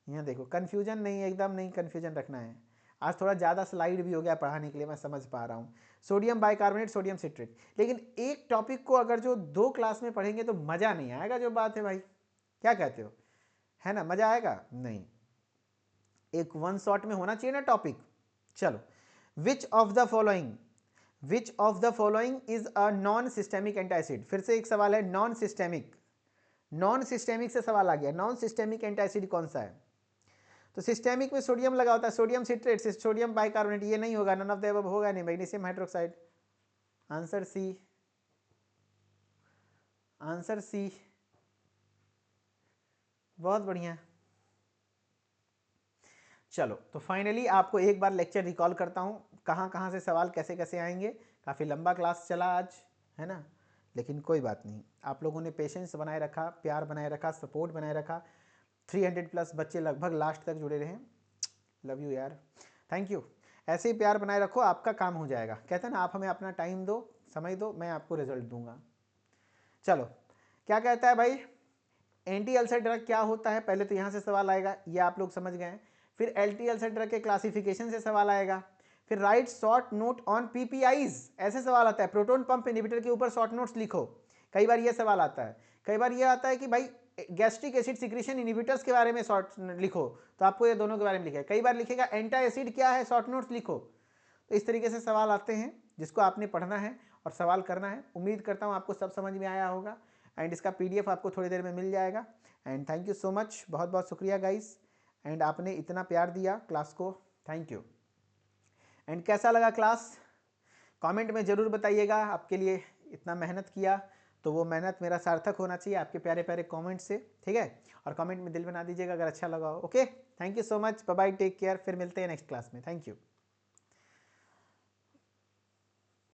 यहाँ देखो कन्फ्यूजन नहीं, एकदम नहीं कन्फ्यूजन रखना है। आज थोड़ा ज़्यादा स्लाइड भी हो गया पढ़ाने के लिए, मैं समझ पा रहा हूँ। सोडियम बाइकार्बोनेट, सोडियम सिट्रेट, लेकिन एक टॉपिक को अगर जो 2 क्लास में पढ़ेंगे तो मज़ा नहीं आएगा, जो बात है भाई, क्या कहते हो, है ना, मज़ा आएगा नहीं, एक वन शॉट में होना चाहिए ना टॉपिक। चलो, विच of the following, which of the following is a non systemic anti acid, फिर से एक सवाल है, नॉन सिस्टेमिक, नॉन सिस्टेमिक से सवाल आ गया, नॉन सिस्टेमिक एंटी एसिड कौन सा है? तो सिस्टेमिक में सोडियम लगा होता है, सोडियम सिट्रेट, सोडियम बाइकार्बोनेट, ये नहीं होगा, नन ऑफ द अबव होगा नहीं, magnesium hydroxide, answer C, answer C, बहुत बढ़िया। चलो तो फाइनली आपको एक बार लेक्चर रिकॉल करता हूँ, कहाँ कहाँ से सवाल कैसे कैसे आएंगे। काफ़ी लंबा क्लास चला आज, है ना, लेकिन कोई बात नहीं, आप लोगों ने पेशेंस बनाए रखा, प्यार बनाए रखा, सपोर्ट बनाए रखा, 300 प्लस बच्चे लगभग लास्ट तक जुड़े रहे, लव यू यार, थैंक यू। ऐसे ही प्यार बनाए रखो, आपका काम हो जाएगा, कहते हैं ना, आप हमें अपना टाइम दो, समय दो, मैं आपको रिजल्ट दूंगा। चलो, क्या कहता है भाई, एंटी अल्सर ड्रग क्या होता है, पहले तो यहाँ से सवाल आएगा, ये आप लोग समझ गए। फिर एंटी अल्सर ड्रग के क्लासिफिकेशन से सवाल आएगा। फिर right short note on PPIs, ऐसे सवाल आता है, प्रोटोन पंप इनहिबिटर के ऊपर शॉर्ट नोट्स लिखो, कई बार ये सवाल आता है। कई बार ये आता है कि भाई गैस्ट्रिक एसिड सिक्रीशन इनहिबिटर्स के बारे में शॉर्ट लिखो, तो आपको ये दोनों के बारे में लिखा है। कई बार लिखेगा एंटी एसिड क्या है, शॉर्ट नोट्स लिखो। तो इस तरीके से सवाल आते हैं, जिसको आपने पढ़ना है और सवाल करना है। उम्मीद करता हूँ आपको सब समझ में आया होगा, एंड इसका पीडीएफ आपको थोड़ी देर में मिल जाएगा। And thank you so much, बहुत बहुत शुक्रिया गाइस, एंड आपने इतना प्यार दिया क्लास को, थैंक यू। एंड कैसा लगा क्लास, कमेंट में ज़रूर बताइएगा, आपके लिए इतना मेहनत किया तो वो मेहनत मेरा सार्थक होना चाहिए आपके प्यारे प्यारे कमेंट से, ठीक है। और कमेंट में दिल बना दीजिएगा अगर अच्छा लगा हो। Okay, thank you so much, bye bye, take care, फिर मिलते हैं नेक्स्ट क्लास में, थैंक यू।